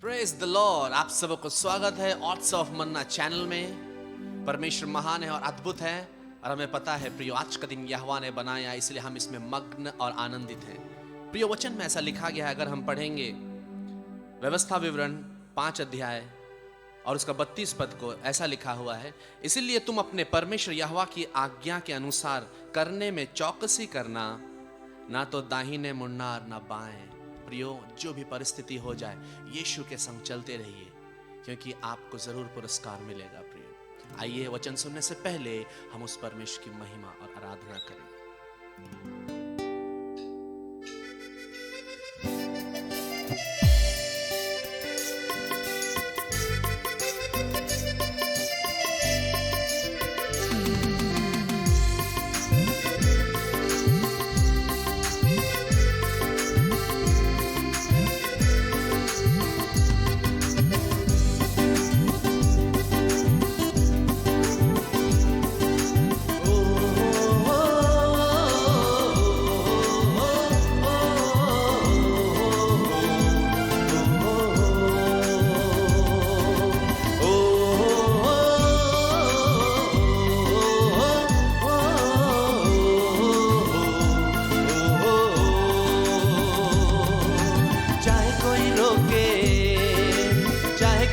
Praise the Lord. आप सबको स्वागत है ऑट्स ऑफ मन्ना चैनल में। परमेश्वर महान है और अद्भुत है और हमें पता है प्रियो, आज का दिन यहोवा ने बनाया, इसलिए हम इसमें मग्न और आनंदित हैं। प्रियो, वचन में ऐसा लिखा गया है, अगर हम पढ़ेंगे व्यवस्था विवरण 5 अध्याय और उसका 32 पद को, ऐसा लिखा हुआ है, इसीलिए तुम अपने परमेश्वर यहोवा की आज्ञा के अनुसार करने में चौकसी करना, ना तो दाहिने मुड़ना ना बाएं। प्रियो, जो भी परिस्थिति हो जाए, यीशु के संग चलते रहिए, क्योंकि आपको जरूर पुरस्कार मिलेगा। प्रियो, आइए वचन सुनने से पहले हम उस परमेश्वर की महिमा और आराधना करें।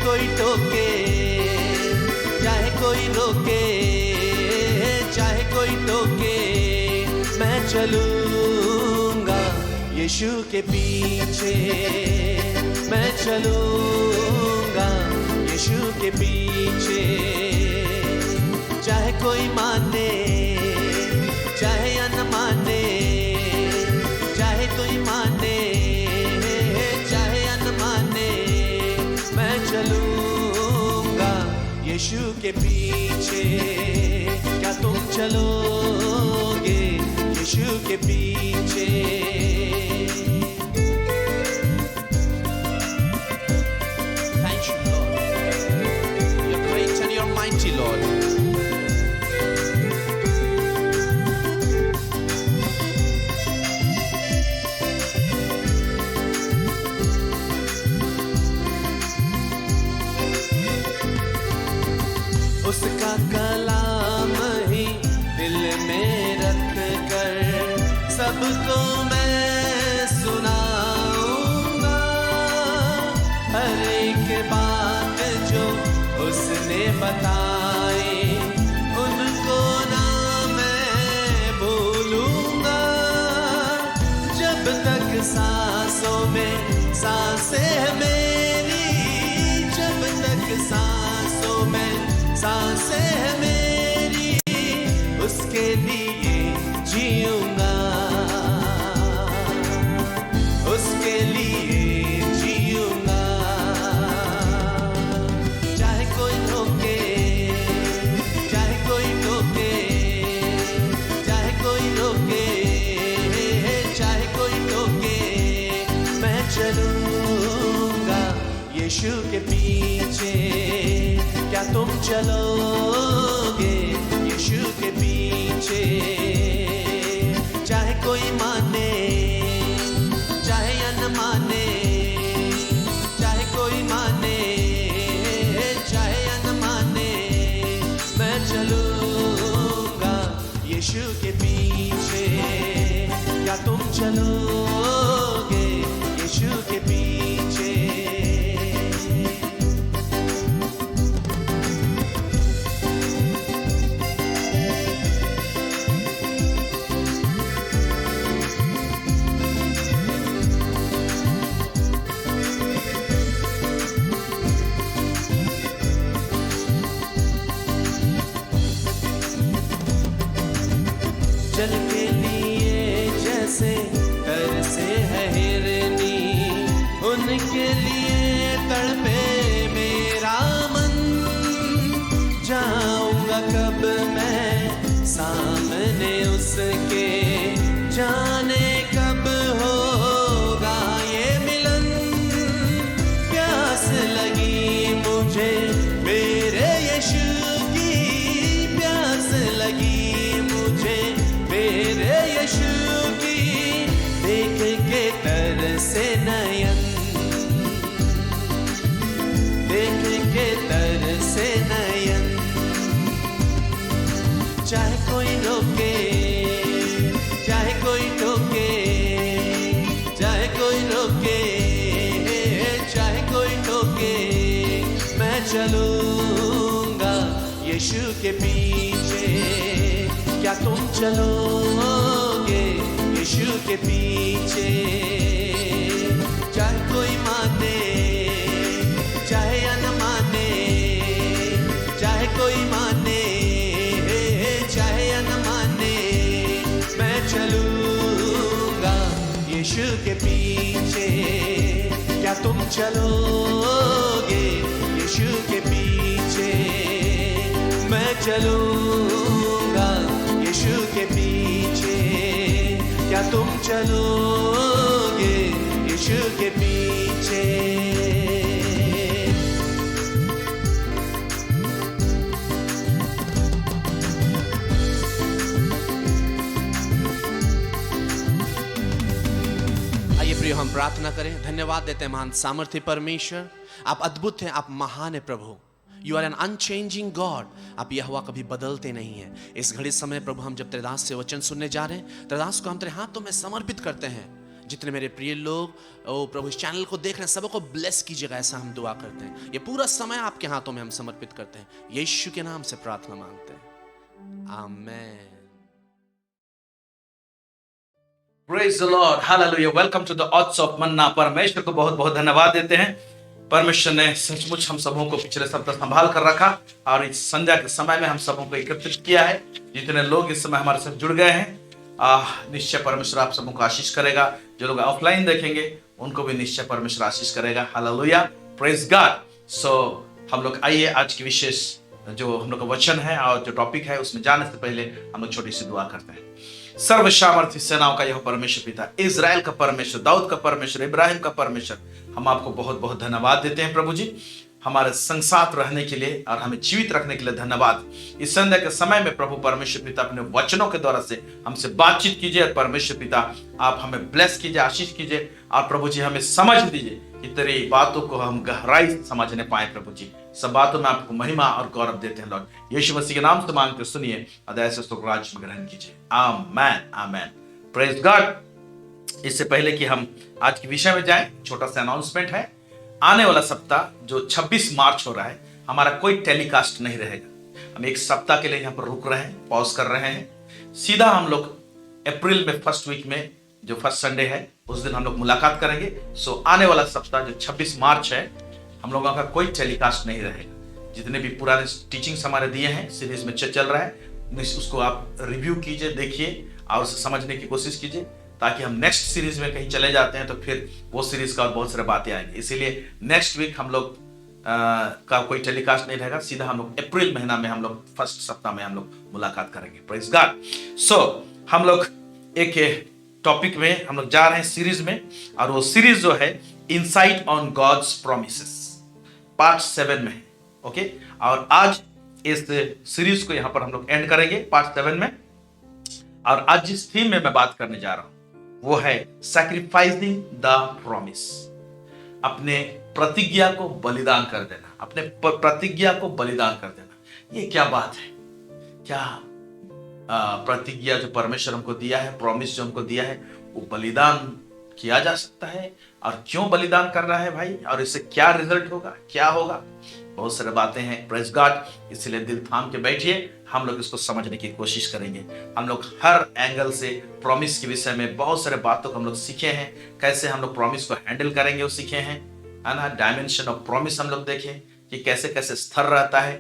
कोई टोके, चाहे कोई रोके, चाहे कोई टोके, मैं चलूंगा यीशु के पीछे, मैं चलूंगा यीशु के पीछे। चाहे कोई माने, चाहे न माने, चाहे कोई माने, चाहे न माने, मैं चलूंगा यीशु के पीछे। क्या तुम चलोगे यीशु के पीछे? Thank you, Lord. You're great and you're mighty, Lord. उसका कलाम ही दिल में रख कर सबको मैं सुनाऊंगा। हर एक बात जो उसने बताई, उनको ना मैं भूलूंगा। जब तक सांसों में सांसें है मेरी, जब तक सांसों में सांसें है मेरी, उसके लिए जीऊंगा, उसके लिए जीऊंगा। चाहे कोई रोके, चाहे कोई टोके, चाहे कोई रोके, चाहे कोई टोके, मैं चलूंगा यीशु के पीछे। क्या तुम चलोगे यीशु के पीछे? चाहे कोई माने, चाहे न माने, चाहे कोई माने, चाहे न माने, मैं चलूंगा यीशु के पीछे। क्या तुम चलोगे यीशु के पीछे? जल के लिए जैसे तरसे है हिरनी, उनके लिए तड़पे मेरा मन। जाऊंगा कब मैं सामने उसके, जाने कब होगा ये मिलन। प्यास लगी मुझे मेरे यीशु की, प्यास लगी मुझे मेरे यीशु की। देख के तरसे नयन, चलूंगा यीशु के पीछे, क्या तुम चलोगे यीशु के पीछे? चाहे कोई माने चाहे या न माने, चाहे कोई माने चाहे या न माने, मैं चलूंगा यीशु के पीछे, क्या तुम चलोगे यीशु के पीछे? मैं चलूंगा यीशु के पीछे, क्या तुम चलोगे यीशु के पीछे? आइए प्रियो, हम प्रार्थना करें। धन्यवाद देते हैं महान सामर्थ्य परमेश्वर, आप अद्भुत हैं, आप महान है प्रभु। You are an unchanging God, आप यहोवा कभी बदलते नहीं हैं। इस घड़ी समय प्रभु हम जब तेरे दास से वचन सुनने जा रहे हैं, तेरे दास को हम तेरे हाथों में समर्पित करते हैं। जितने मेरे प्रिय लोग ओ प्रभु इस चैनल को देख रहे हैं, सबको ब्लेस कीजिएगा, ऐसा हम दुआ करते हैं। ये पूरा समय आपके हाथों में हम समर्पित करते हैं, यीशु के नाम से प्रार्थना मांगते हैं, आमीन। Praise the Lord, Hallelujah. Welcome to the Odds of Manna. परमेश्वर को बहुत बहुत धन्यवाद देते हैं। परमेश्वर ने सचमुच हम सबों को पिछले सप्ताह संभाल कर रखा और इस संध्या के समय में हम सबों को एकत्रित किया है। जितने लोग इस समय हमारे साथ जुड़ गए हैं, निश्चय परमेश्वर आप सबों को आशीष करेगा। जो लोग ऑफलाइन देखेंगे उनको भी निश्चय परमेश्वर आशीष करेगा। Hallelujah, praise God. सो हम लोग आइए आज की विशेष जो हम लोग का वचन है और जो टॉपिक है उसमें जाने से पहले हम लोग छोटी सी दुआ करते हैं। सर्वसामर्थ्य सेनाओं का यह परमेश्वर पिता, इजराइल का परमेश्वर, दाऊद का परमेश्वर, इब्राहिम का परमेश्वर, हम आपको बहुत बहुत धन्यवाद देते हैं प्रभु जी, हमारे संग साथ रहने के लिए और हमें जीवित रखने के लिए धन्यवाद। इस संध्या के समय में प्रभु परमेश्वर पिता अपने वचनों के द्वारा से हमसे बातचीत कीजिए और परमेश्वर पिता आप हमें ब्लेस कीजिए, आशीष कीजिए और प्रभु जी हमें समझ दीजिए कि तेरी बातों को हम गहराई से समझने पाए। प्रभु जी सब बातों में आपको महिमा और गौरव देते हैं लॉर्ड। यीशु मसीह के नाम से मांगते सुनिए, अदय से स्तोत्र राज्य में ग्रहण कीजिए, आमेन आमेन, प्रेज गॉड। इससे पहले कि हम आज के विषय में जाएं, छोटा सा अनाउंसमेंट है। आने वाला सप्ताह जो 26 मार्च हो रहा है, हमारा कोई टेलीकास्ट नहीं रहेगा। हम एक सप्ताह के लिए यहाँ पर रुक रहे हैं, पॉज कर रहे हैं। सीधा हम लोग अप्रैल में फर्स्ट वीक में जो फर्स्ट संडे है उस दिन हम लोग मुलाकात करेंगे। सो आने वाला सप्ताह जो 26 मार्च है, हम लोगों का कोई टेलीकास्ट नहीं रहेगा। जितने भी पुराने टीचिंग्स हमारे दिए हैं, सीरीज में चल रहा है, उसको आप रिव्यू कीजिए, देखिए और उसे समझने की कोशिश कीजिए, ताकि हम नेक्स्ट सीरीज में कहीं चले जाते हैं तो फिर वो सीरीज का और बहुत सारे बातें आएंगे। इसीलिए नेक्स्ट वीक हम लोग का कोई टेलीकास्ट नहीं रहेगा। सीधा हम लोग अप्रैल महीना में हम लोग फर्स्ट सप्ताह में हम लोग मुलाकात करेंगे। Praise God. सो हम लोग एक टॉपिक में हम लोग जा रहे हैं सीरीज में, और वो सीरीज जो है insight on God's promises, part 7 में है। ओके, और आज इस सीरीज को यहां पर हम लोग एंड करेंगे पार्ट 7 में। और आज जिस थीम में मैं बात करने जा रहा हूं वो है सैक्रिफाइसिंग द प्रॉमिस, अपने प्रतिज्ञा को बलिदान कर देना, अपने प्रतिज्ञा को बलिदान कर देना। ये क्या बात है? क्या प्रतिज्ञा जो परमेश्वर हमको दिया है, प्रॉमिस जो हमको दिया है, वो बलिदान किया जा सकता है? और क्यों बलिदान कर रहा है भाई, और इससे क्या रिजल्ट होगा, क्या होगा? बहुत सारी बातें हैं। Praise God. इसलिए दिल थाम के बैठिए, हम लोग इसको समझने की कोशिश करेंगे। हम लोग हर एंगल से प्रॉमिस के विषय में बहुत सारे बातों को हम लोग सीखे हैं, कैसे हम लोग प्रॉमिस को हैंडल करेंगे वो सीखे हैं, है ना। डायमेंशन ऑफ प्रॉमिस हम लोग देखें कि कैसे कैसे स्तर रहता है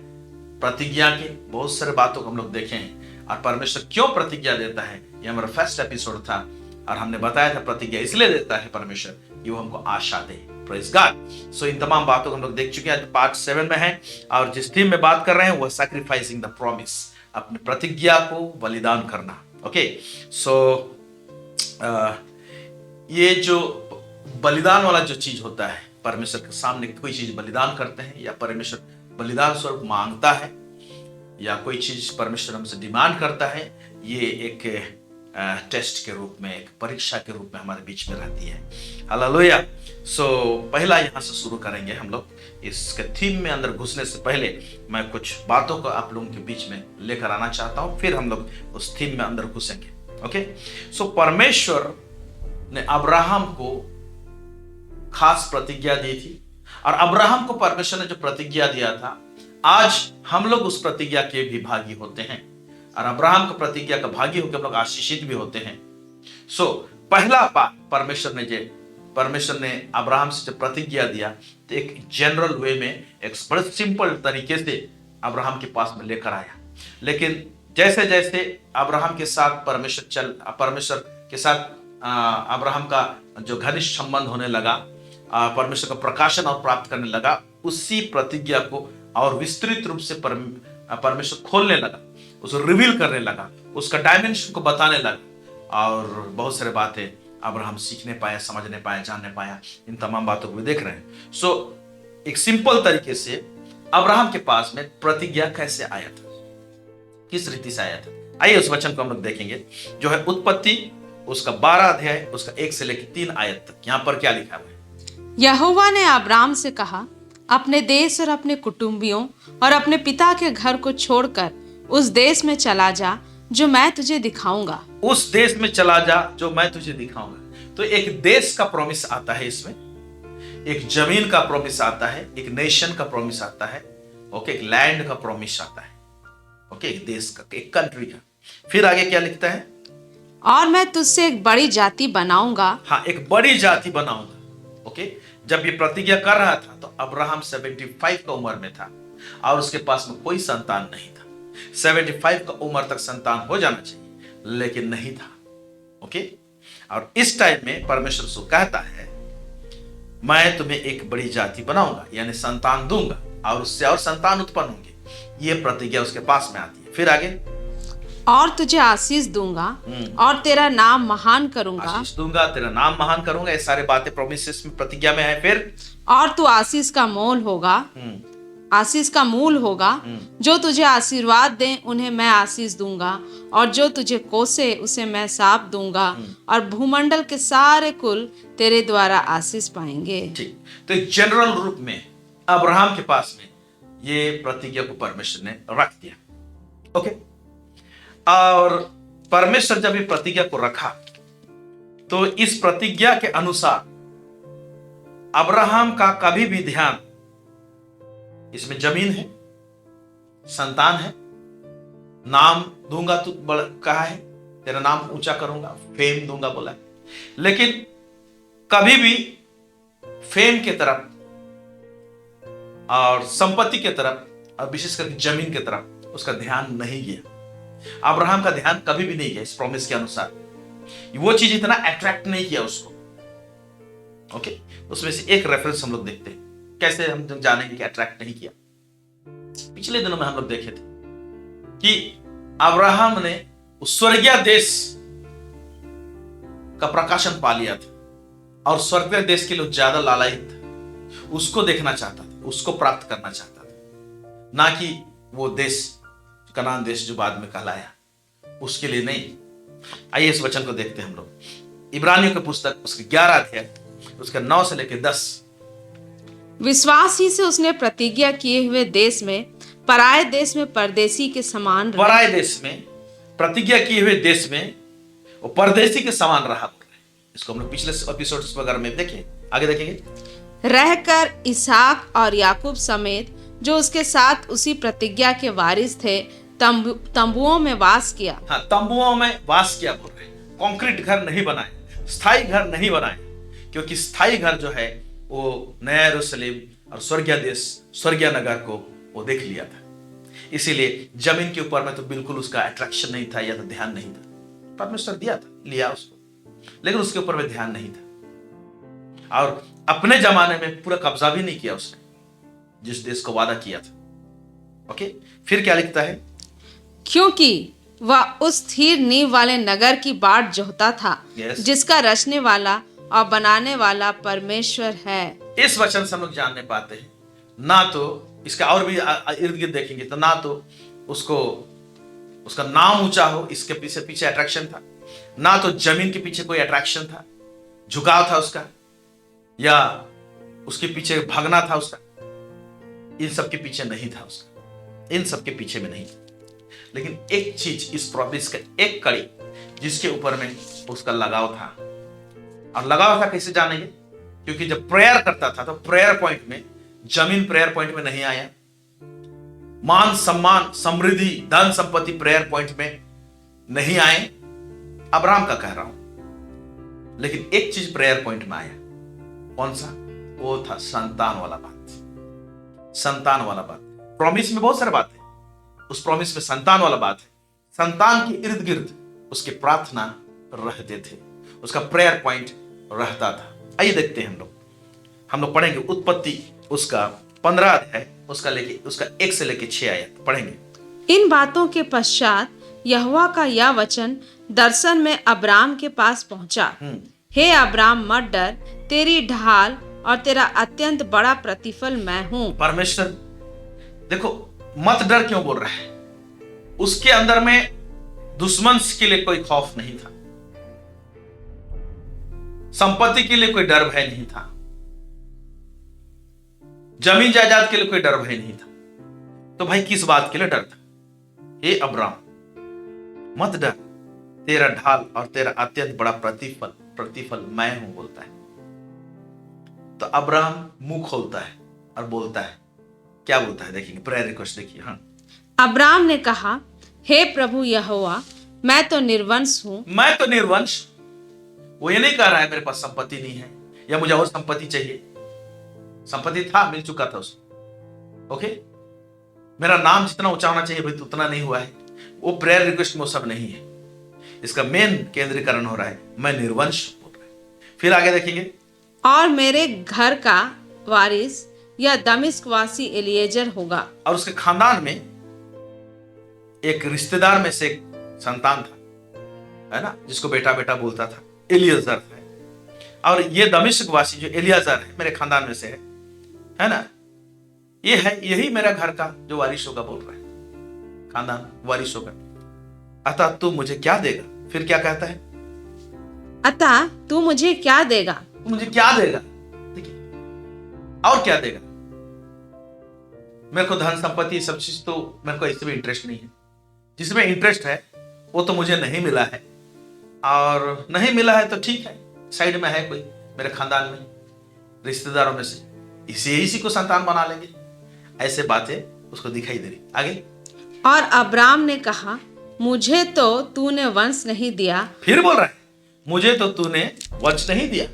प्रतिज्ञा के, बहुत सारे बातों को हम लोग देखे हैं। और परमेश्वर क्यों प्रतिज्ञा देता है, ये हमारा फर्स्ट एपिसोड था, और हमने बताया था प्रतिज्ञा इसलिए देता है परमेश्वर कि वो हमको आशा दे। Praise God. सो इन तमाम बातों को हम लोग देख चुके हैं, पार्ट 7 में है। और जिस थीम में बात कर रहे हैं वो सैक्रिफाइसिंग द प्रॉमिस, अपनी प्रतिज्ञा को बलिदान करना। ओके, सो ये जो बलिदान वाला जो चीज होता है, परमेश्वर के सामने कोई चीज बलिदान करते हैं या परमेश्वर बलिदान स्वरूप मांगता है या कोई चीज परमेश्वर हमसे डिमांड करता है, ये एक टेस्ट के रूप में, एक परीक्षा के रूप में हमारे बीच में रहती है। हालेलुया। सो पहला यहाँ से शुरू करेंगे हम लोग। इसके थीम में अंदर घुसने से पहले मैं कुछ बातों को आप लोगों के बीच में लेकर आना चाहता हूँ, फिर हम लोग उस थीम में अंदर घुसेंगे। ओके, सो परमेश्वर ने अब्राहम को खास प्रतिज्ञा दी थी, और अब्राहम को परमेश्वर ने जो प्रतिज्ञा दिया था, आज हम लोग उस प्रतिज्ञा के भी भागी होते हैं और अब्राहम को प्रतिज्ञा का भागी होकर हम लोग आशीषित भी होते हैं। सो पहला बात परमेश्वर ने अब्राहम से जब प्रतिज्ञा दिया तो एक जनरल वे में, एक बड़े सिंपल तरीके से अब्राहम के पास में लेकर आया। लेकिन जैसे जैसे अब्राहम के साथ परमेश्वर के साथ अब्राहम का जो घनिष्ठ संबंध होने लगा, परमेश्वर का प्रकाशन और प्राप्त करने लगा, उसी प्रतिज्ञा को और विस्तृत रूप से परमेश्वर खोलने लगा, उसको रिवील करने लगा, उसका डायमेंशन को बताने लगा और बहुत सारे बातें अब्राहम सीखने पाया, समझने पाया, जानने पाया। इन तमाम बातों को भी देख रहे हैं। सो एक सिंपल तरीके से अब्राहम के पास में प्रतिज्ञा कैसे आया था, किस रीति से आया था, आइए उस वचन को हम लोग देखेंगे जो है उत्पत्ति उसका 12 अध्याय उसका 1 से लेकर 3 आयत तक। यहाँ पर क्या लिखा हुआ है? यहोवा ने अब्राम से कहा, अपने देश और अपने कुटुंबियों और अपने पिता के घर को छोड़कर उस देश में चला जा जो मैं तुझे दिखाऊंगा। उस देश में चला जा जो मैं तुझे दिखाऊंगा। तो एक देश का प्रॉमिस आता है, इसमें एक जमीन का प्रॉमिस आता है, एक नेशन का प्रॉमिस आता है, ओके, एक लैंड का प्रॉमिस आता है, ओके, एक देश का, एक कंट्री का। फिर आगे क्या लिखता है? और मैं तुझसे एक बड़ी जाति बनाऊंगा। हाँ, एक बड़ी जाति बनाऊंगा। ओके, जब ये प्रतिज्ञा कर रहा था तो अब्राहम 75 का उम्र में था और उसके पास में कोई संतान नहीं था। 75 का उम्र तक संतान हो जाना चाहिए, लेकिन नहीं था। ओके, और इस टाइम में परमेश्वर से कहता है, मैं तुम्हें एक बड़ी जाति बनाऊंगा, यानी संतान दूंगा और उससे और संतान उत्पन्न होंगे। ये प्रतिज्ञा उसके पास में आती है। फिर आगे, और तुझे आशीष दूंगा और तेरा नाम महान करूंगा। आशीष दूंगा, तेरा नाम महान करूंगा। ये सारे बातें प्रोमिसेस में, प्रतिज्ञा में है। फिर, और तू आशीष का मूल होगा, आशीष का मूल होगा। जो तुझे आशीर्वाद दे उन्हें मैं आशीष दूंगा, और जो तुझे कोसे उसे मैं शाप दूंगा, और भूमंडल के सारे कुल तेरे द्वारा आशीष पाएंगे। ठीक, तो एक जनरल रूप में अब्राहम के पास में ये प्रतिज्ञा को परमेश्वर ने रख दिया। ओके, और परमेश्वर जब ये प्रतिज्ञा को रखा तो इस प्रतिज्ञा के अनुसार अब्राहम का कभी भी ध्यान, इसमें जमीन है, संतान है, नाम दूंगा तू कहा है, तेरा नाम ऊंचा करूंगा, फेम दूंगा बोला है, लेकिन कभी भी फेम के तरफ और संपत्ति के तरफ और विशेष करके जमीन के तरफ उसका ध्यान नहीं गया। अब्राहम का ध्यान कभी भी नहीं गया इस प्रॉमिस के अनुसार। वो चीज इतना अट्रैक्ट नहीं किया उसको। ओके, उसमें से एक रेफरेंस हम लोग देखते हैं, कैसे हम जानेंगे कि अट्रैक्ट नहीं किया। पिछले दिनों में हम लोग देखे थे कि अब्राहम ने उस स्वर्गीय देश का प्रकाशन पा लिया था और स्वर्गीय देश के लिए ज्यादा लालायित था, उसको देखना चाहता था, उसको प्राप्त करना चाहता था, ना कि वो देश कनान देश जो बाद में कहलाया, उसके लिए नहीं। आइए इस वचन को देखते हैं हम लोग। इब्रानियों की पुस्तक उसके 11 अध्याय उसके 9 से लेकर 10। विश्वास ही से उसने प्रतिज्ञा किए हुए देश में, पराये देश में परदेसी के समान रहा। पराये देश में, प्रतिज्ञा किए हुए देश में वो परदेसी के समान रहा। इसको हम लोग पिछले एपिसोड्स वगैरह में देखें, आगे देखेंगे। रहकर इसहाक और याकूब समेत जो उसके साथ उसी प्रतिज्ञा के वारिस थे तंबुओं में वास किया। हाँ, तंबुओं में वास किया बोल रहे। कंक्रीट घर नहीं बनाए, स्थायी घर नहीं बनाए, क्योंकि स्थायी घर जो है वो नया यरूशलेम और स्वर्गीय देश, स्वर्गीय नगर को वो देख लिया था। इसीलिए जमीन के ऊपर में तो बिल्कुल उसका अट्रैक्शन नहीं था या तो ध्यान नहीं था। परमेश्वर दिया था, लिया उसको, लेकिन उसके ऊपर में ध्यान नहीं था और अपने जमाने में पूरा कब्जा भी नहीं किया उसने जिस देश को वादा किया था। ओके, फिर क्या लिखता है? क्योंकि वह उस स्थिर नींव वाले नगर की बाट जोहता था, जिसका रचने वाला और बनाने वाला परमेश्वर है। इस वचन से हम लोग जानने पाते हैं, ना तो इसका और भी इर्द गिर्द देखेंगे तो ना तो उसको उसका नाम ऊंचा हो, इसके पीछे अट्रैक्शन था, ना तो जमीन के पीछे कोई अट्रैक्शन था, झुकाव था उसका, या उसके पीछे भागना था उसका। इन सब के पीछे नहीं था उसका, इन सब के पीछे में नहीं था। लेकिन एक चीज, इस प्रॉमिस का एक कड़ी जिसके ऊपर में उसका लगाव था, और लगाव था कैसे जानेंगे? क्योंकि जब प्रेयर करता था तो प्रेयर पॉइंट में, जमीन प्रेयर पॉइंट में नहीं आया, मान सम्मान समृद्धि धन संपत्ति प्रेयर पॉइंट में नहीं आए, अब्राहम का कह रहा हूं। लेकिन एक चीज प्रेयर पॉइंट में आया, कौन सा? वो था संतान वाला बात। संतान वाला बात, प्रॉमिस में बहुत सारे बात है, उस प्रॉमिस में संतान वाला बात है। संतान के इर्द गिर्द उसके प्रार्थना रहते थे, उसका प्रेयर पॉइंट रहता था। आइए देखते हैं हम लोग पढ़ेंगे उत्पत्ति उसका 15 अध्याय, उसका 1 से लेके 6 आयत पढ़ेंगे। इन बातों के पश्चात यहोवा का यह वचन दर्शन में अब्राम के पास पहुंचा। हे अब्राम, मत डर, तेरी ढाल और तेरा अत्यंत बड़ा प्रतिफल मैं हूँ। परमेश्वर देखो, मत डर क्यों बोल रहा है? उसके अंदर में दुश्मन के लिए कोई खौफ नहीं था, संपत्ति के लिए कोई डर भय नहीं था, जमीन जायदाद के लिए कोई डर भय नहीं था। तो भाई किस बात के लिए डर था? हे अब्राम, मत डर, तेरा ढाल और तेरा अत्यंत बड़ा प्रतिफल मैं हूं बोलता है। तो अब्राहम मुंह खोलता है और बोलता है, क्या बोलता है देखेंगे, प्रेयर रिक्वेस्ट देखिए। हाँ, अब्राम ने कहा, हे प्रभु यहोवा, मैं तो निर्वंश हूँ। मैं तो निर्वंश। वो ये नहीं कह रहा है मेरे पास संपत्ति नहीं है या मुझे और संपत्ति चाहिए। संपत्ति था, मिल चुका था उसको। ओके, मेरा नाम जितना ऊंचा होना चाहिए भाई उतना नहीं हुआ है। वो प्रेयर रिक्वेस्ट में वो सब नहीं है। इसका मेन केंद्रीकरण हो रहा है, मैं निर्वंश बोल रहा है। फिर आगे देखेंगे, और मेरे घर का वारिस या दमिश्क वासी एलिएजर होगा। और उसके खानदान में एक रिश्तेदार में से एक संतान था, है ना, जिसको बेटा बेटा बोलता था, एलियाजर था। और ये दमिश्क वासी जो एलियाजर है मेरे खानदान में से है ना, ये है, यही मेरा घर का जो वारिस होगा बोल रहा है, खानदान वारिस होगा। अतः तू मुझे क्या देगा? फिर क्या कहता है? अतः तू मुझे क्या देगा? तू मुझे क्या देगा? देखिए, और क्या देगा? मेरे को धन संपत्ति सब चीज तो मेरे को इसमें इंटरेस्ट नहीं है। जिसमें इंटरेस्ट है वो तो मुझे नहीं मिला है, और नहीं मिला है तो ठीक है, साइड में है कोई मेरे खानदान में रिश्तेदारों में से, इसी को संतान बना लेंगे। ऐसे बातें उसको दिखाई दे रही। आगे, और अब्राम ने कहा, मुझे तो तूने वंश नहीं दिया। फिर बोल रहा है, मुझे तो तूने वंश नहीं दिया।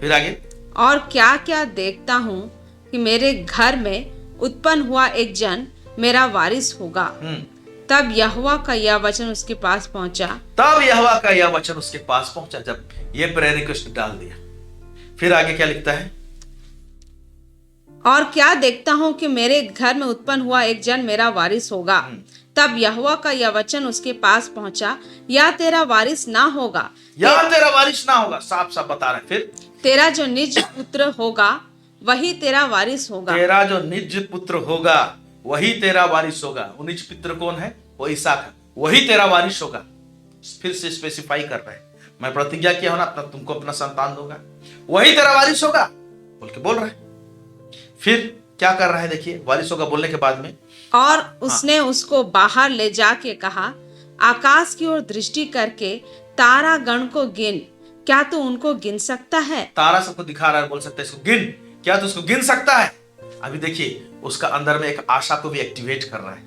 फिर आगे, और क्या क्या देखता हूँ कि मेरे घर में उत्पन्न हुआ एक जन मेरा वारिस होगा। तब यहोवा का यह वचन उसके पास पहुंचा। जब ये प्रेयर रिक्वेस्ट डाल दिया। फिर आगे क्या लिखता है? और क्या देखता हूँ कि मेरे घर में उत्पन्न हुआ एक जन मेरा वारिस होगा। तब यहोवा का यह वचन उसके पास पहुंचा, या तेरा वारिस ना होगा, तेरा वारिस ना होगा। साफ साफ बता रहे हैं। फिर, तेरा जो निज पुत्र होगा वही तेरा वारिस होगा। तेरा जो निज पुत्र होगा वही तेरा वारिस होगा। वो निज पुत्र कौन है? वो इसहाक है। वही तेरा वारिस होगा। फिर से स्पेसिफाई कर रहा है, मैं प्रतिज्ञा किया हूं ना, अपना तुमको अपना संतान दूंगा, वही तेरा वारिस होगा बोल के बोल रहा है। फिर क्या कर रहा है देखिए, वारिस होगा बोलने के बाद में, और उसने उसको बाहर ले जाके कहा, आकाश की ओर दृष्टि करके तारा गण को गिन, क्या तू उनको गिन सकता है? तारा सबको दिखा रहा है, बोल सकता है इसको गिन, क्या तू उसको गिन सकता है? अभी देखिए उसका अंदर में एक आशा को भी एक्टिवेट कर रहा है,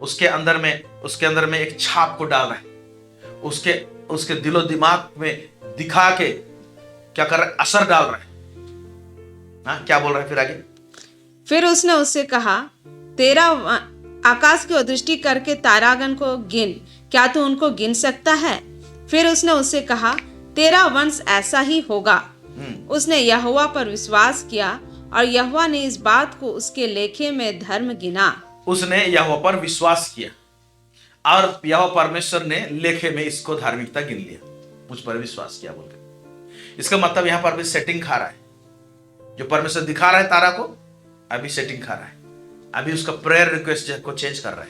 उसके अंदर में एक छाप को डाल रहा है, उसके दिलो दिमाग में दिखा के क्या कर रहा है, असर डाल रहा है। हाँ, क्या बोल रहा है फिर आगे? फिर उसने उससे कहा, तेरा आकाश की ओर दृष्टि करके तारागण को गिन, क्या तू उनको गिन सकता है? फिर उसने उससे कहा, तेरा वंश ऐसा ही होगा। उसने यहोवा पर विश्वास किया और यहोवा ने इस बात को उसके लेखे में धर्म गिना। उसने यहोवा पर विश्वास किया और यहोवा परमेश्वर ने लेखे में इसको धार्मिकता गिन लिया, मुझ पर विश्वास किया बोलकर। इसका मतलब यहाँ पर भी सेटिंग खा रहा है, जो परमेश्वर दिखा रहा है तारा को, अभी सेटिंग खा रहा है, अभी उसका प्रेयर रिक्वेस्ट को चेंज कर रहा है,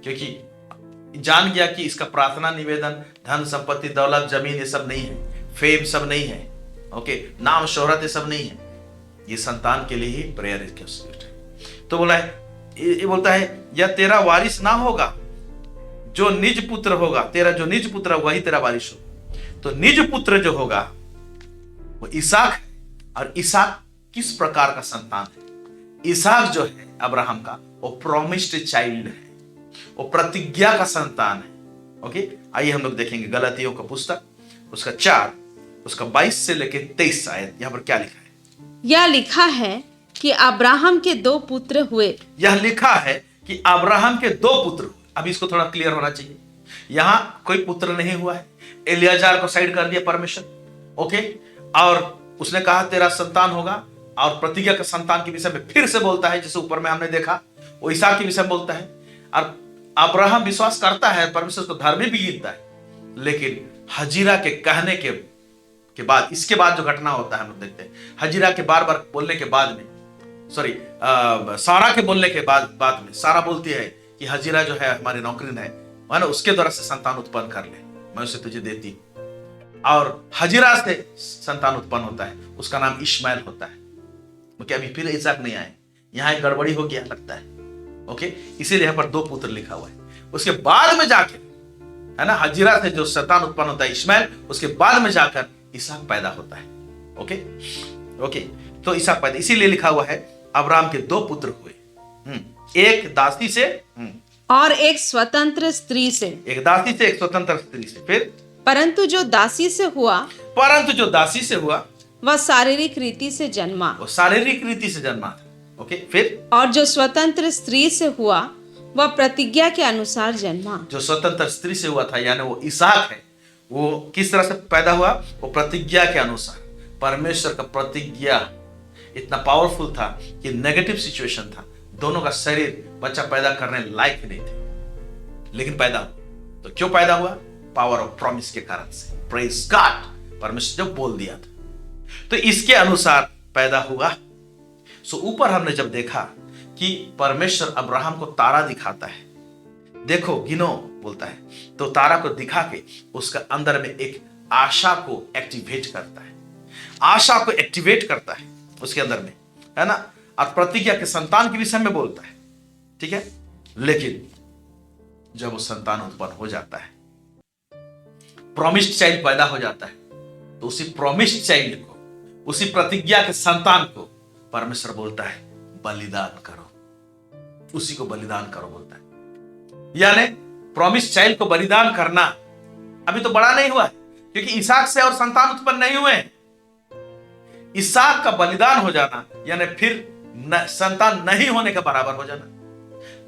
क्योंकि जान गया कि इसका प्रार्थना निवेदन धन संपत्ति दौलत जमीन ये सब नहीं है, फेम सब नहीं है, ओके, नाम शोहरत ये सब नहीं है, ये संतान के लिए ही प्रेयर रिक्वेस्ट है। तो बोला है, ये बोलता है, या तेरा वारिस ना होगा, जो निज पुत्र होगा, तेरा जो निज पुत्र होगा वही तेरा वारिस होगा। तो निज पुत्र जो होगा वो इसहाक है। और इसहाक किस प्रकार का संतान है? इसहाक जो है अब्राहम का, वो प्रॉमिस्ड चाइल्ड है, वो प्रतिज्ञा का संतान है। ओके, आइए हम लोग देखेंगे गलातियों का पुस्तक, उसका 4, उसका 22 से लेके 23 आयत। यहां पर क्या लिखा है? यह लिखा है कि अब्राहम के 2 पुत्र हुए। यह लिखा है कि अब्राहम के 2 पुत्र हुए। अभी इसको थोड़ा क्लियर होना चाहिए, यहां कोई पुत्र नहीं हुआ है। एलियाजार को साइड कर दिया परमेश्वर, ओके, और उसने कहा तेरा संतान होगा, और प्रतिज्ञा के संतान के विषय में फिर से बोलता है, जैसे ऊपर में हमने देखा, वो इसहाक के विषय में बोलता है। और अब्राहम विश्वास करता है, परमेश्वर उसको धर्मी भी गिनता है, लेकिन हजीरा के कहने के बाद, इसके बाद जो घटना होता है हम लोग देखते हैं, हजीरा के बार बार बोलने के बाद में, सॉरी सारा के बोलने के बाद में सारा बोलती है कि हजीरा जो है हमारी नौकरीन है, मानो उसके द्वारा से संतान उत्पन्न कर ले, मैं उसे तुझे देती। और हजीरा से संतान उत्पन्न होता है, उसका नाम इश्माएल होता है। क्योंकि अभी फिर इसहाक नहीं आए, यहाँ एक गड़बड़ी हो गया लगता है, ओके, इसीलिए यहाँ पर 2 पुत्र लिखा हुआ है। उसके बाद में जाके, है ना, हजीरा से जो संतान उत्पन्न होता है इश्माएल, उसके बाद में जाकर इसहाक पैदा होता है। ओके ओके, तो इसहाक पैदा, इसीलिए लिखा हुआ है अब्राहम के 2 पुत्र हुए, एक दासी से और एक स्वतंत्र स्त्री से। एक दासी से, एक स्वतंत्र स्त्री से। फिर परंतु जो दासी से हुआ वह शारीरिक रीति से जन्मा। वो शारीरिक रीति से जन्मा था। ओके, फिर और जो स्वतंत्र स्त्री से हुआ वह प्रतिज्ञा के अनुसार जन्मा। जो स्वतंत्र स्त्री से हुआ था, यानी वो इसहाक है, वो किस तरह से पैदा हुआ? वो प्रतिज्ञा के अनुसार। परमेश्वर का प्रतिज्ञा इतना पावरफुल था कि नेगेटिव सिचुएशन था, दोनों का शरीर बच्चा पैदा करने लायक नहीं थे, लेकिन पैदा हुआ। तो क्यों पैदा हुआ? पावर ऑफ प्रॉमिस के कारण से। प्रेज गॉड, परमेश्वर जब बोल दिया था तो इसके अनुसार पैदा हुआ। सो ऊपर हमने जब देखा कि परमेश्वर अब्राहम को तारा दिखाता है, देखो गिनो बोलता है, तो तारा को दिखा के उसका अंदर में एक आशा को एक्टिवेट करता है, आशा को एक्टिवेट करता है उसके अंदर में, है ना, और प्रतिज्ञा के संतान के विषय में बोलता है, ठीक है। लेकिन जब वो संतान उत्पन्न हो जाता है, प्रॉमिस्ड चाइल्ड पैदा हो जाता है, तो उसी प्रॉमिस्ड चाइल्ड को, उसी प्रतिज्ञा के संतान को परमेश्वर बोलता है बलिदान करो, उसी को बलिदान करो बोलता है। यानी प्रॉमिस्ड चाइल्ड को बलिदान करना अभी तो बड़ा नहीं हुआ है, क्योंकि इसहाक से और संतान उत्पन्न नहीं हुए। इसहाक का बलिदान हो जाना यानी फिर संतान नहीं होने के बराबर हो जाना,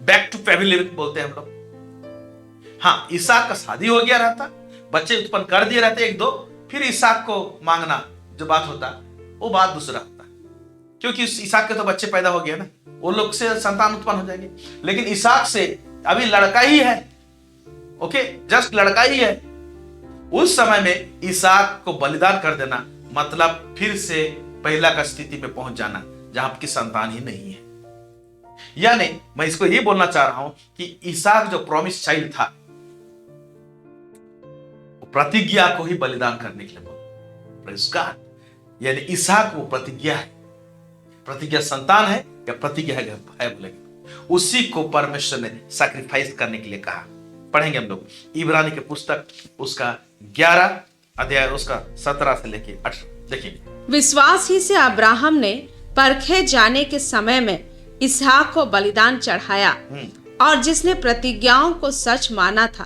बैक टू फैमिली बोलते हैं हम लोग। हाँ, इसहाक का शादी हो गया रहता, बच्चे उत्पन्न कर दिए रहते 1-2, फिर इसहाक को मांगना जो बात होता वो बात दूसरा होता, क्योंकि इसहाक के तो बच्चे पैदा हो गए ना, वो लोग से संतान उत्पन्न हो जाएंगे। लेकिन इसहाक से अभी लड़का ही है, ओके, जस्ट लड़का ही है। उस समय में इसहाक को बलिदान कर देना मतलब फिर से पहला का स्थिति में पहुंच जाना, जहां आपकी संतान ही नहीं है। यानी मैं इसको ये बोलना चाह रहा हूं कि इसहाक जो प्रॉमिस चाइल्ड था, वो प्रतिज्ञा को ही बलिदान करने के लिए बोला। प्रेज़ गॉड, यानी इसहाक वो प्रतिज्ञा है, प्रतिज्ञा संतान है या प्रतिज्ञा है बोलेंगे, उसी को परमेश्वर ने सैक्रिफाइस करने के लिए कहा। पढ़ेंगे हम लोग इब्रानी के पुस्तक उसका 11 अध्याय उसका 17 से लेके 18। देखिए, विश्वास ही से अब्राहम ने परखे जाने के समय में इसहाक को बलिदान चढ़ाया, और जिसने प्रतिज्ञाओं को सच माना था,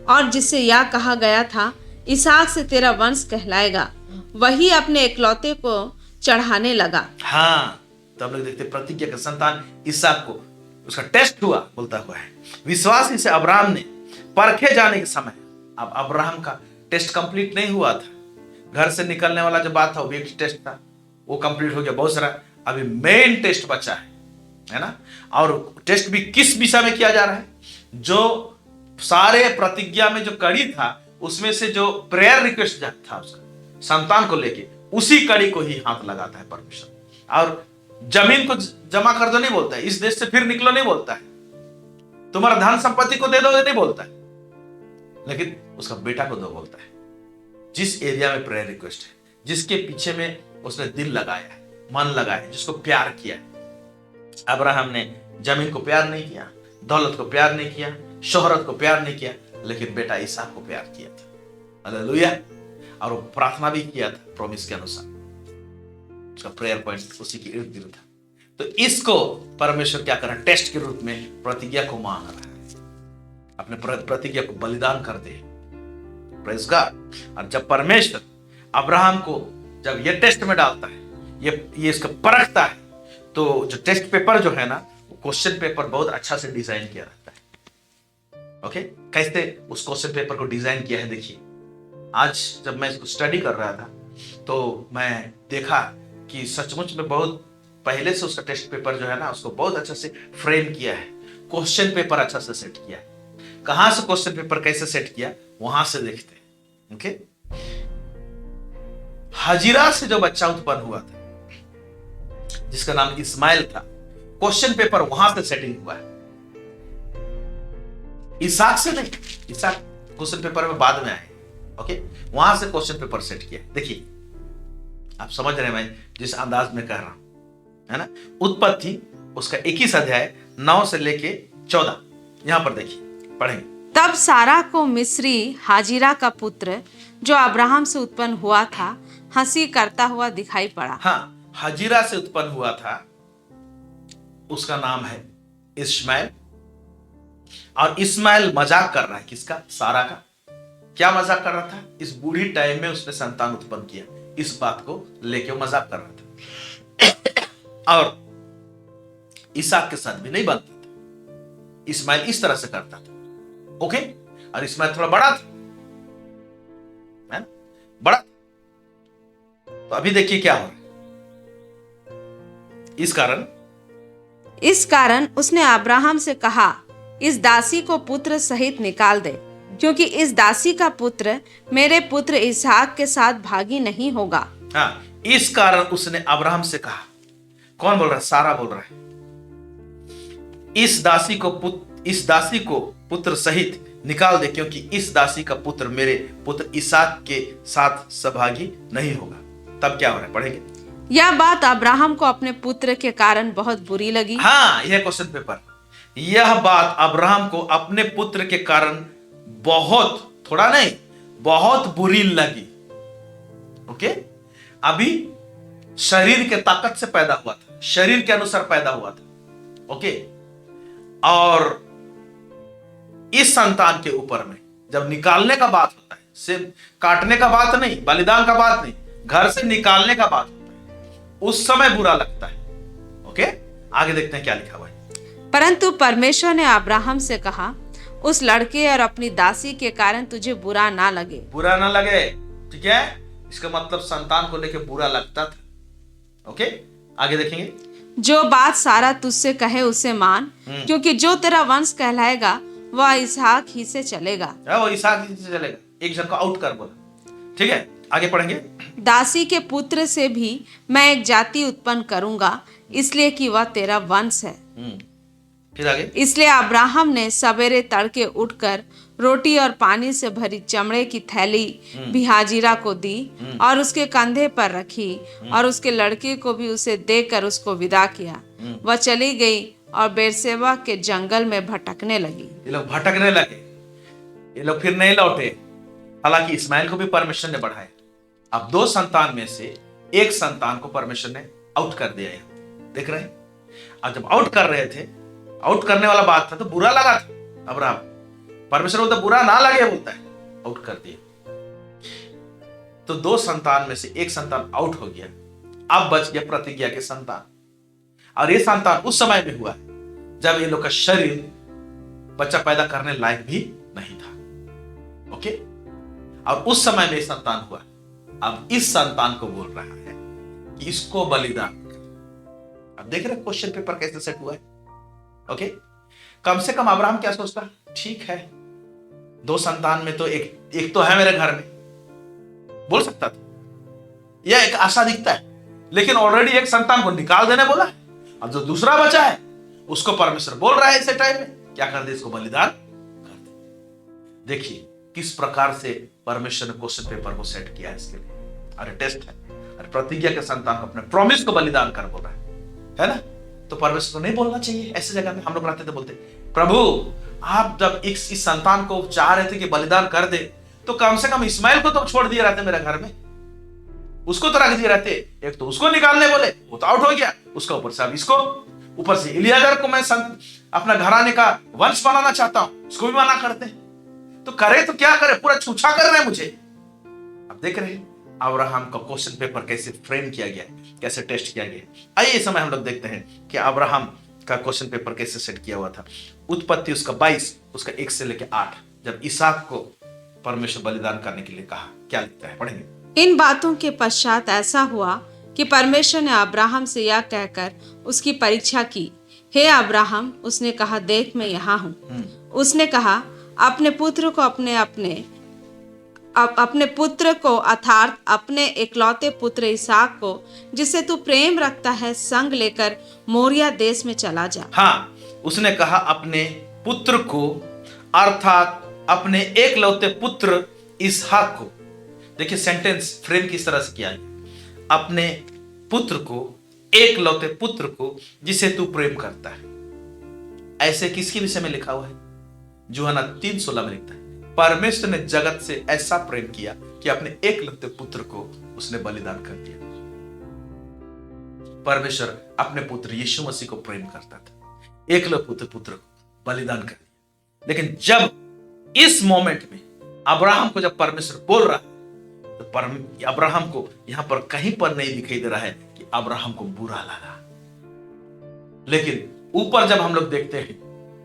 और जिससे यह कहा गया था इसहाक से तेरा वंश कहलाएगा, वही अपने इकलौते को चढ़ाने लगा। हाँ, तो हम लोग देखते प्रतिज्ञा का संतान इसहाक को उसका टेस्ट हुआ बोलता हुआ है। विश्वास ही से अब्राहम ने परखे जाने के समय, अब अब्राहम का टेस्ट कंप्लीट नहीं हुआ था, घर से निकलने वाला जो बात था वो भी एक टेस्ट था, वो कंप्लीट हो गया बहुत सारा। अभी मेन टेस्ट बचा है ना, और टेस्ट भी किस विषय में किया जा रहा है? जो सारे प्रतिज्ञा में जो कड़ी था उसमें से जो प्रेयर रिक्वेस्ट था उसका संतान को लेके, उसी कड़ी को ही हाथ लगाता है परमेश्वर। और जमीन को जमा कर दो नहीं बोलता है, इस देश से फिर निकलो नहीं बोलता है, तुम्हारा धन संपत्ति को दे दो नहीं बोलता है, लेकिन उसका बेटा को दो बोलता है। जिस एरिया में प्रेयर रिक्वेस्ट है, जिसके पीछे में उसने दिल लगाया है, मन लगाया है, जिसको प्यार किया है। अब्राहम ने जमीन को प्यार नहीं किया, दौलत को प्यार नहीं किया, शोहरत को प्यार नहीं किया, लेकिन बेटा इसहाक को प्यार किया था। हालेलुया। और वो प्रार्थना भी किया था प्रॉमिस के अनुसार। उसका प्रेयर पॉइंट उसी के इर्द गिर्द था। तो इसको परमेश्वर क्या कर रहा है, टेस्ट के रूप में प्रतिज्ञा को मान रहा है, अपने प्रतिज्ञा को बलिदान कर दे। Praise God. और जब परमेश्वर अब्राहम को जब ये टेस्ट में डालता है, ये इसका परखता है, तो जो टेस्ट पेपर जो है ना, वो क्वेश्चन पेपर बहुत अच्छा से डिजाइन किया रहता है। ओके, कैसे उस क्वेश्चन पेपर को डिजाइन किया है देखिए। आज जब मैं इसको स्टडी कर रहा था तो मैं देखा कि सचमुच में बहुत पहले से उसका टेस्ट पेपर जो है ना, उसको बहुत अच्छा से फ्रेम किया है, क्वेश्चन पेपर अच्छा से सेट किया है। कहां से क्वेश्चन पेपर कैसे सेट किया, वहां से देखते हैं। ओके, हाजिरा से जो बच्चा उत्पन्न हुआ था जिसका नाम इस्माइल था, क्वेश्चन पेपर वहां से सेटिंग हुआ है, इसहाक से नहीं। इसहाक क्वेश्चन पेपर में बाद में आए। ओके, वहां से क्वेश्चन पेपर सेट किया। देखिए, आप समझ रहे हैं मैं जिस अंदाज में कह रहा हूं, है ना। उत्पत्ति उसका 21 अध्याय 9 से लेके 14, यहां पर देखिए, पढ़ेंगे। तब सारा को मिस्री हाजिरा का पुत्र जो अब्राहम से उत्पन्न हुआ था हंसी करता हुआ दिखाई पड़ा। हाँ, हाजिरा से उत्पन्न हुआ था, उसका नाम है इस्माइल। और इस्माइल मजाक कर रहा है, किसका? सारा का। क्या मजाक कर रहा था? इस बूढ़ी टाइम में उसने संतान उत्पन्न किया, इस बात को लेके वो मजाक कर रहा था। और इसहाक के साथ भी नहीं बनता था, इस्माइल इस तरह से करता था। ओके, और इस्माइल थोड़ा बड़ा था, है ना, बड़ा। तो अभी देखिए क्या हो रहा है। इस कारण उसने अब्राहम से कहा, इस दासी को पुत्र सहित निकाल दे, क्योंकि इस दासी का पुत्र मेरे पुत्र इसहाक के साथ भागी नहीं होगा। हाँ, इस कारण उसने अब्राहम से कहा। कौन बोल रहा है? सारा बोल रहा है। इस दासी को पुत्र सहित निकाल दे, क्योंकि इस दासी का पुत्र मेरे पुत्र इसहाक के साथ सहभागी नहीं होगा। तब क्या हो रहा है, पढ़ेंगे। यह बात अब्राहम को अपने पुत्र के कारण बहुत बुरी लगी। हाँ, यह क्वेश्चन पेपर। यह बात अब्राहम को अपने पुत्र के कारण बहुत, थोड़ा नहीं, बहुत बुरी लगी। ओके, अभी शरीर के ताकत से पैदा हुआ था, शरीर के अनुसार पैदा हुआ था। ओके, और इस संतान के ऊपर में जब निकालने का बात होता है, सिर्फ काटने का बात नहीं, बलिदान का बात नहीं, घर से निकालने का बात होता है, उस समय बुरा लगता है। ओके, आगे देखते हैं क्या लिखा हुआ है। परंतु परमेश्वर ने अब्राहम से कहा, उस लड़के और अपनी दासी के कारण तुझे बुरा ना लगे। बुरा ना लगे, ठीक है। इसका मतलब संतान को लेके बुरा लगता था। ओके, आगे देखेंगे। जो बात सारा तुझसे कहे उसे मान, क्योंकि जो तेरा वंश कहलाएगा वह इसहाक ही से चलेगा। वो इसहाक ही से चलेगा। एक जन को आउट कर बोला, ठीक है। आगे पढ़ेंगे। दासी के पुत्र से भी मैं एक जाति उत्पन्न करूंगा, इसलिए कि वह तेरा वंश है। फिर आगे। इसलिए अब्राहम ने सवेरे तड़के उठकर रोटी और पानी से भरी चमड़े की थैली भी हाजिरा को दी और उसके कंधे पर रखी, और उसके लड़के को भी उसे देकर उसको विदा किया। वह चली गई और बेरसेबा के जंगल में भटकने लगी। ये लोग भटकने लगे, ये लोग फिर नहीं लौटे। हालांकि इस्माइल को भी परमेश्वर ने बढ़ाया। अब 2 संतान में से एक संतान को परमेश्वर ने आउट कर दिया है, देख रहे हैं। अब जब आउट कर रहे थे, आउट करने वाला बात था, तो बुरा लगा था अब्राहम। परमेश्वर बोलता बुरा ना लगे, बोलता है, आउट कर दिया। तो 2 संतान में से एक संतान आउट हो गया, अब बच गया प्रतिज्ञा के संतान। और ये संतान उस समय में हुआ जब ये लोग का शरीर बच्चा पैदा करने लायक भी नहीं था। ओके, और उस समय में संतान हुआ। अब इस संतान को बोल रहा है कि इसको बलिदान कर। अब देख रहे क्वेश्चन पेपर कैसे सेट हुआ है। ओके, कम से कम अब्राहम क्या सोचता, ठीक है 2 संतान में तो एक तो है मेरे घर में, बोल सकता था, यह एक आशा दिखता है। लेकिन ऑलरेडी एक संतान को निकाल देने बोला है। अब जो दूसरा बचा है उसको परमेश्वर बोल रहा है ऐसे टाइम में क्या कर दे, इसको बलिदान कर दे। देखिए किस प्रकार से परमेश्वर ने क्वेश्चन पेपर को सेट किया है इसके लिए। अरे टेस्ट है, अरे प्रतिज्ञा के संतान को अपने प्रॉमिस को बलिदान कर बोल रहा है ना। तो परमेश्वर को नहीं बोलना चाहिए ऐसे जगह में। हम लोग रहते थे बोलते, प्रभु आप जब इस संतान को चाह रहे थे कि बलिदान कर दे, तो कम से कम इस्माइल को तो छोड़ दिए रहते मेरे घर में, उसको तो रख दिए रहते, एक तो उसको निकालने बोले, वो तो आउट हो गया, उसका ऊपर से अब इसको, ऊपर से इलियाजर को मैं अपना घराने का वंश बनाना चाहता हूं, उसको भी मना करते हैं। तो करे तो क्या करे, पूरा छूछा कर रहे हैं मुझे। अब देख रहे हैं अब्राहम का क्वेश्चन पेपर कैसे फ्रेम किया गया, कैसे टेस्ट किया गया। आइए इस समय हम लोग देखते हैं कि अब्राहम का क्वेश्चन पेपर कैसे सेट किया हुआ था। उत्पत्ति उसका 22 उसका 1 से लेकर 8, जब इसहाक को परमेश्वर बलिदान करने के लिए कहा, क्या लिखता है, पढ़ेंगे। इन बातों के पश्चात ऐसा हुआ कि परमेश्वर ने अब्राहम से यह कहकर उसकी परीक्षा की, हे अब्राहम। उसने कहा, देख मैं यहाँ हूँ। उसने कहा, अपने पुत्र को अपने पुत्र को अर्थात अपने इकलौते पुत्र इसहाक को, जिसे तू प्रेम रखता है, संग लेकर मोरिया देश में चला जा। हाँ, उसने कहा अपने पुत्र को अर्थात अपने एकलौते पुत्र इसहाक को। देखिए सेंटेंस फ्रेम किस तरह से किया है, अपने पुत्र को, एकलौते पुत्र को जिसे तू प्रेम करता है। ऐसे किसके विषय में लिखा हुआ है? यूहन्ना 3:16 में लिखता है, परमेश्वर ने जगत से ऐसा प्रेम किया कि अपने एकलौते पुत्र को उसने बलिदान कर दिया। परमेश्वर अपने पुत्र यीशु मसीह को प्रेम करता था, एकलौते पुत्र को बलिदान कर दिया। लेकिन जब इस मोमेंट में अब्राहम को जब परमेश्वर बोल रहा है, तो अब्राहम को यहां पर कहीं पर नहीं दिखाई दे रहा है कि अब्राहम को बुरा लगा। लेकिन ऊपर जब हम लोग देखते हैं,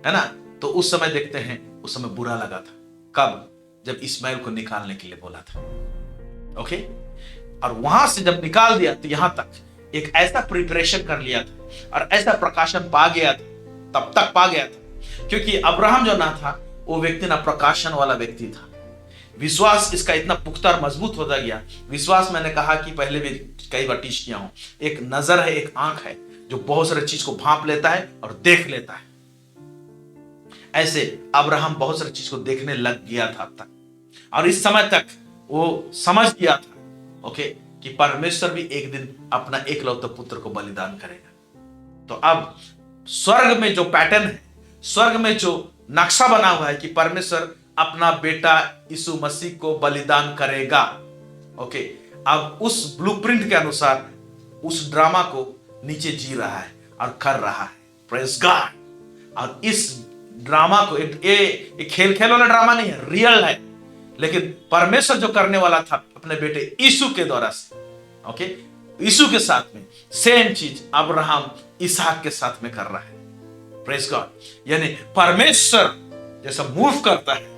है ना, तो उस समय देखते हैं उस समय बुरा लगा था। कब? जब इस्माइल को निकालने के लिए बोला था। ओके, और वहां से जब निकाल दिया तो यहां तक एक ऐसा प्रिपरेशन कर लिया था और ऐसा प्रकाशन पा गया था, तब तक पा गया था क्योंकि अब्राहम जो ना था वो व्यक्ति ना प्रकाशन वाला व्यक्ति था। विश्वास इसका इतना पुख्ता और मजबूत होता गया। विश्वास मैंने कहा कि पहले भी कई बार टीच किया हूं, एक नजर है, एक आंख है जो बहुत सारी चीज को भांप लेता है और देख लेता है। ऐसे अब्राहम बहुत सारी चीज को देखने लग गया था अब तक, और इस समय तक वो समझ गया था, ओके, कि परमेश्वर भी एक दिन अपना एकलौते पुत्र को बलिदान करेगा। तो अब स्वर्ग में जो पैटर्न है, स्वर्ग में जो नक्शा बना हुआ है कि परमेश्वर अपना बेटा यीशु मसीह को बलिदान करेगा, ओके, अब उस ब्लूप्रिंट के अनुसार उस ड्रामा को नीचे जी रहा है और कर रहा है। Praise God. और इस ड्रामा को ये खेल वाला ड्रामा नहीं है, रियल है। लेकिन परमेश्वर जो करने वाला था अपने बेटे यीशु के द्वारा से, ओके, यीशु के साथ में सेम चीज अब्राहम इसहाक के साथ में कर रहा है। Praise God. यानी परमेश्वर जैसा मूव करता है,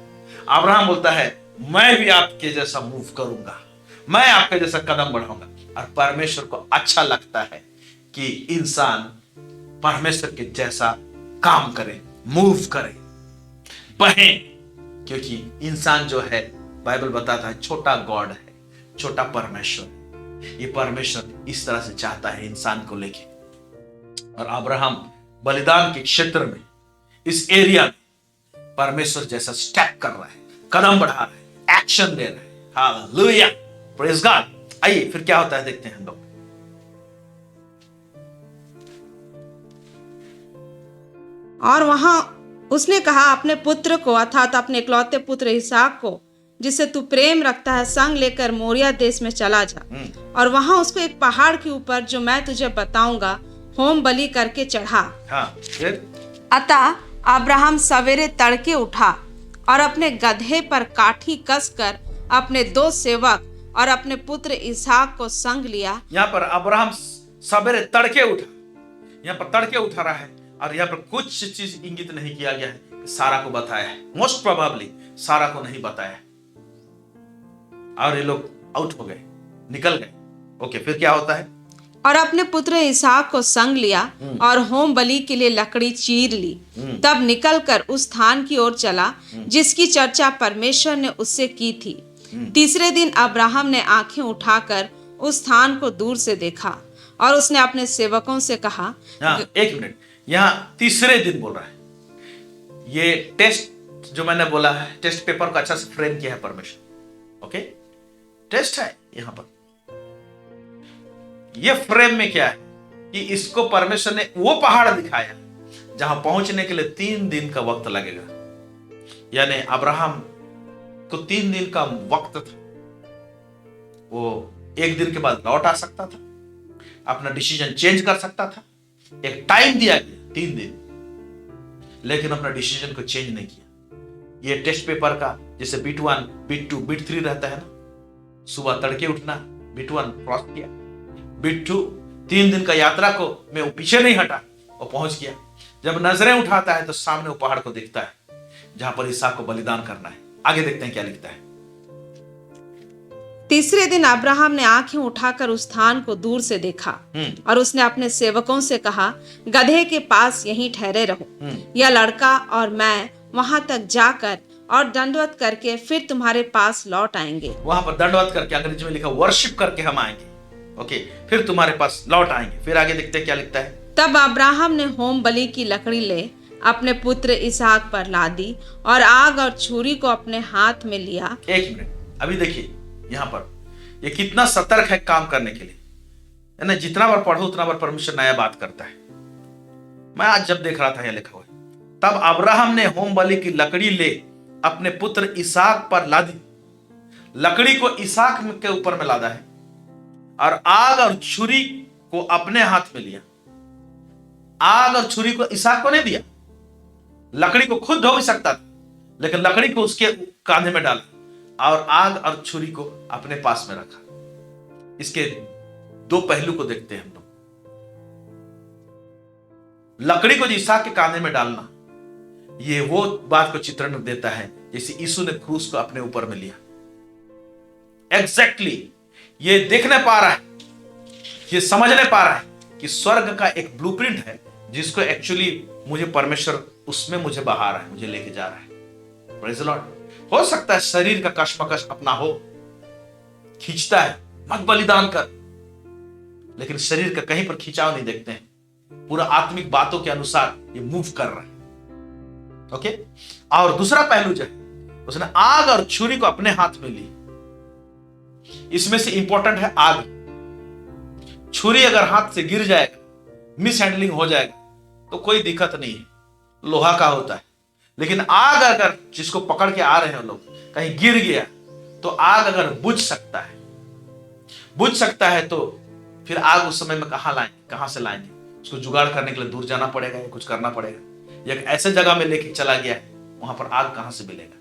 अब्राहम बोलता है मैं भी आपके जैसा मूव करूंगा, मैं आपके जैसा कदम बढ़ाऊंगा। और परमेश्वर को अच्छा लगता है कि इंसान परमेश्वर के जैसा काम करे, मूव करे, बहे, क्योंकि इंसान जो है बाइबल बताता है छोटा गॉड है, छोटा परमेश्वर। ये परमेश्वर इस तरह से चाहता है इंसान को लेके। और अब्राहम बलिदान के क्षेत्र में, इस एरिया में परमेश्वर जैसा स्टेप कर रहा है, कदम बढ़ा रहा है, एक्शन ले रहा है। Hallelujah, praise God. आइए फिर क्या होता है देखते हैं हम लोग। और वहां उसने कहा, अपने पुत्र को अर्थात अपने इकलौते पुत्र इसहाक को, जिसे तू प्रेम रखता है, संग लेकर मोरिया देश में चला जा और वहां उसको एक पहाड़ के ऊपर जो मैं तुझे बताऊंगा होम बलि करके चढ़ा। हाँ, फिर अतः अब्राहम सवेरे तड़के उठा और अपने गधे पर काठी कसकर अपने 2 सेवक और अपने पुत्र इसहाक को संग लिया। यहाँ पर अब्राहम सवेरे तड़के उठा, यहाँ पर तड़के उठा रहा है, और यहाँ पर कुछ चीज इंगित नहीं किया गया है कि सारा को बताया है। मोस्ट प्रोबेबली सारा को नहीं बताया, और ये लोग आउट हो गए, निकल गए। ओके, फिर क्या होता है? और अपने पुत्र इसहाक को संग लिया और होम बलि के लिए लकड़ी चीर ली। तब निकलकर उस स्थान की ओर चला जिसकी चर्चा परमेश्वर ने उससे की थी। तीसरे दिन अब्राहम ने आंखें उठाकर उस स्थान को दूर से देखा और उसने अपने सेवकों से कहा। एक मिनट, यहाँ तीसरे दिन बोल रहा है। ये टेस्ट जो मैंने बोला है, टेस्ट पेपर को अच्छा से फ्रेम किया है परमेश्वर। ओके, टेस्ट है यहाँ पर। ये फ्रेम में क्या है कि इसको परमेश्वर ने वो पहाड़ दिखाया जहां पहुंचने के लिए 3 दिन का वक्त लगेगा। यानी अब्राहम को 3 दिन का वक्त था। वो एक दिन के बाद लौट आ सकता था, अपना डिसीजन चेंज कर सकता था। एक टाइम दिया गया 3 दिन, लेकिन अपना डिसीजन को चेंज नहीं किया। ये टेस्ट पेपर का जैसे बिट 1, बिट 2, बिट 3 रहता है ना, सुबह तड़के उठना, बिट 1 क्रॉस किया, बिट 2 3 दिन का यात्रा को मैं वो पीछे नहीं हटा और पहुंच गया। जब नजरें उठाता है तो सामने वो पहाड़ को देखता है जहां पर इसहाक को बलिदान करना है। आगे देखते हैं क्या लिखता है। तीसरे दिन अब्राहम ने आंखें उठाकर उस स्थान को दूर से देखा और उसने अपने सेवकों से कहा, गधे के पास यहीं ठहरे रहो, यह लड़का और मैं वहां तक जाकर और दंडवत करके फिर तुम्हारे पास लौट आएंगे। वहां पर दंडवत करके, अंग्रेजी में लिखा वर्शिप करके हम आएंगे, ओके, फिर तुम्हारे पास लौट आएंगे। फिर आगे देखते हैं क्या लिखता है। तब अब्राहम ने होम बलि की लकड़ी ले अपने पुत्र इसहाक पर लादी और आग और छुरी को अपने हाथ में लिया। एक मिनट, अभी देखिए यहां पर ये कितना सतर्क है काम करने के लिए, है ना। जितना बार पढ़ो उतना बार परमेश्वर नया बात करता है। मैं आज जब देख रहा था, यह लिखा हुआ है, तब अब्राहम ने होम बलि की लकड़ी ले अपने पुत्र इसहाक पर लादी। लकड़ी को इसहाक के ऊपर में लादा है और आग और छुरी को अपने हाथ में लिया। आग और छुरी को इसहाक को नहीं दिया, लकड़ी को खुद धो भी सकता था, लेकिन लकड़ी को उसके कांधे में डाला और आग और छुरी को अपने पास में रखा। इसके 2 पहलू को देखते हैं हम लोग। लकड़ी को इसहाक के कांधे में डालना, ये वो बात को चित्रण देता है जैसे यीशु ने क्रूस को अपने ऊपर में लिया। एग्जैक्टली ये देखने पा रहा है, ये समझने पा रहा है कि स्वर्ग का एक ब्लूप्रिंट है जिसको एक्चुअली मुझे परमेश्वर उसमें मुझे बहा रहा है, मुझे लेके जा रहा है। Praise the Lord. हो सकता है शरीर का कशमकश अपना हो, खींचता है मत बलिदान कर, लेकिन शरीर का कहीं पर खिंचाव नहीं देखते हैं, पूरा आत्मिक बातों के अनुसार ये मूव कर रहा है। ओके, और दूसरा पहलू जो है, उसने आग और छुरी को अपने हाथ में ली। इसमें से इंपॉर्टेंट है आग। छुरी अगर हाथ से गिर जाएगा, मिस हैंडलिंग हो जाएगा तो कोई दिक्कत नहीं है, लोहा का होता है। लेकिन आग अगर जिसको पकड़ के आ रहे हैं लोग, कहीं गिर गया तो आग अगर बुझ सकता है तो फिर आग उस समय में कहां से लाएंगे? उसको जुगाड़ करने के लिए दूर जाना पड़ेगा या कुछ करना पड़ेगा। एक ऐसे जगह में लेके चला गया है, वहां पर आग कहां से मिलेगा?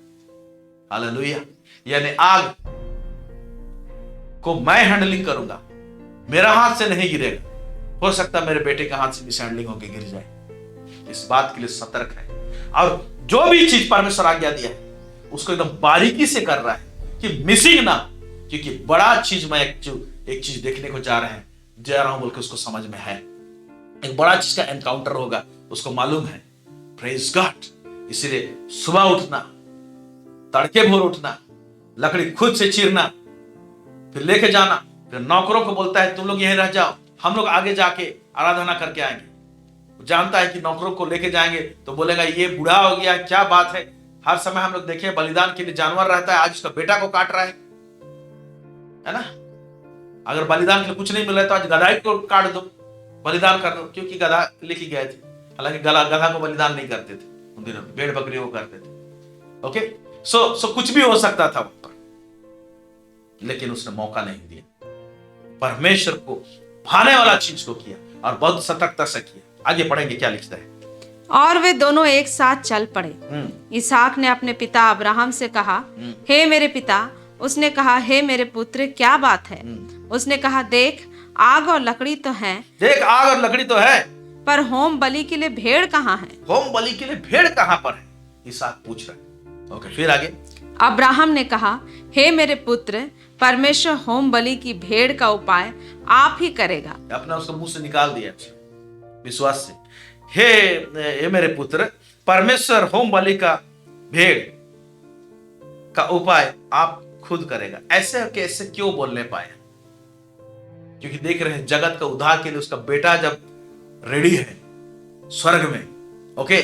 हालेलुया। यानी आग को मैं हैंडलिंग करूंगा, मेरा हाथ से नहीं गिरेगा। हो सकता है मेरे बेटे के हाथ से मिस हैंडलिंग होकर गिर जाए। इस बात के लिए सतर्क है, और जो भी चीज परमेश्वर आज्ञा दिया है उसको एकदम बारीकी से कर रहा है कि मिसिंग ना, क्योंकि बड़ा चीज मैं एक चीज देखने को जा रहा हूं बोल के उसको समझ में है। एक बड़ा चीज का एनकाउंटर होगा, उसको मालूम है। Praise God. इसलिए सुबह उठना, तड़के भोर उठना, लकड़ी खुद से चीरना, फिर लेके जाना, फिर नौकरों को बोलता है तुम लोग यहीं रह जाओ, हम लोग आगे जाके आराधना करके आएंगे। जानता है कि नौकरों को लेके जाएंगे तो बोलेगा ये बूढ़ा हो गया, क्या बात है, हर समय हम लोग देखे बलिदान के लिए जानवर रहता है, आज उसका बेटा को काट रहा है ना। अगर बलिदान के लिए कुछ नहीं मिल रहा है तो आज गधा को काट दो, बलिदान कर दो, क्योंकि गधा लेके गए थे। हालांकि गधा को बलिदान नहीं करते थे उन दिनों, भेड़ बकरियों को करते थे। ओके, सो कुछ भी हो सकता था वहां पर, लेकिन उसने मौका नहीं दिया। परमेश्वर को भाने वाला चीज को किया और बहुत सतर्कता से किया। आगे पढ़ेंगे क्या लिखता है। और वे दोनों एक साथ चल पड़े। इसहाक ने अपने पिता अब्राहम से कहा, हे मेरे पिता। उसने कहा, हे मेरे पुत्र, क्या बात है? उसने कहा, देख आग और लकड़ी तो है, देख आग और लकड़ी तो है, पर होम बलि के लिए भेड़ कहाँ है? होम बलि के लिए भेड़ कहाँ पर है? इसहाक पूछ रहा है। ओके, फिर आगे। अब्राहम ने कहा, हे मेरे पुत्र, परमेश्वर होम बलि की भेड़ का उपाय आप ही करेगा। अपना उसको मुंह से निकाल दिया विश्वास से। हे मेरे पुत्र, परमेश्वर होम बलि का भेड़ का उपाय आप खुद करेगा। ऐसे कैसे क्यों बोलने पाए? क्योंकि देख रहे हैं जगत का उद्धार के लिए उसका बेटा जब रेडी है स्वर्ग में, ओके,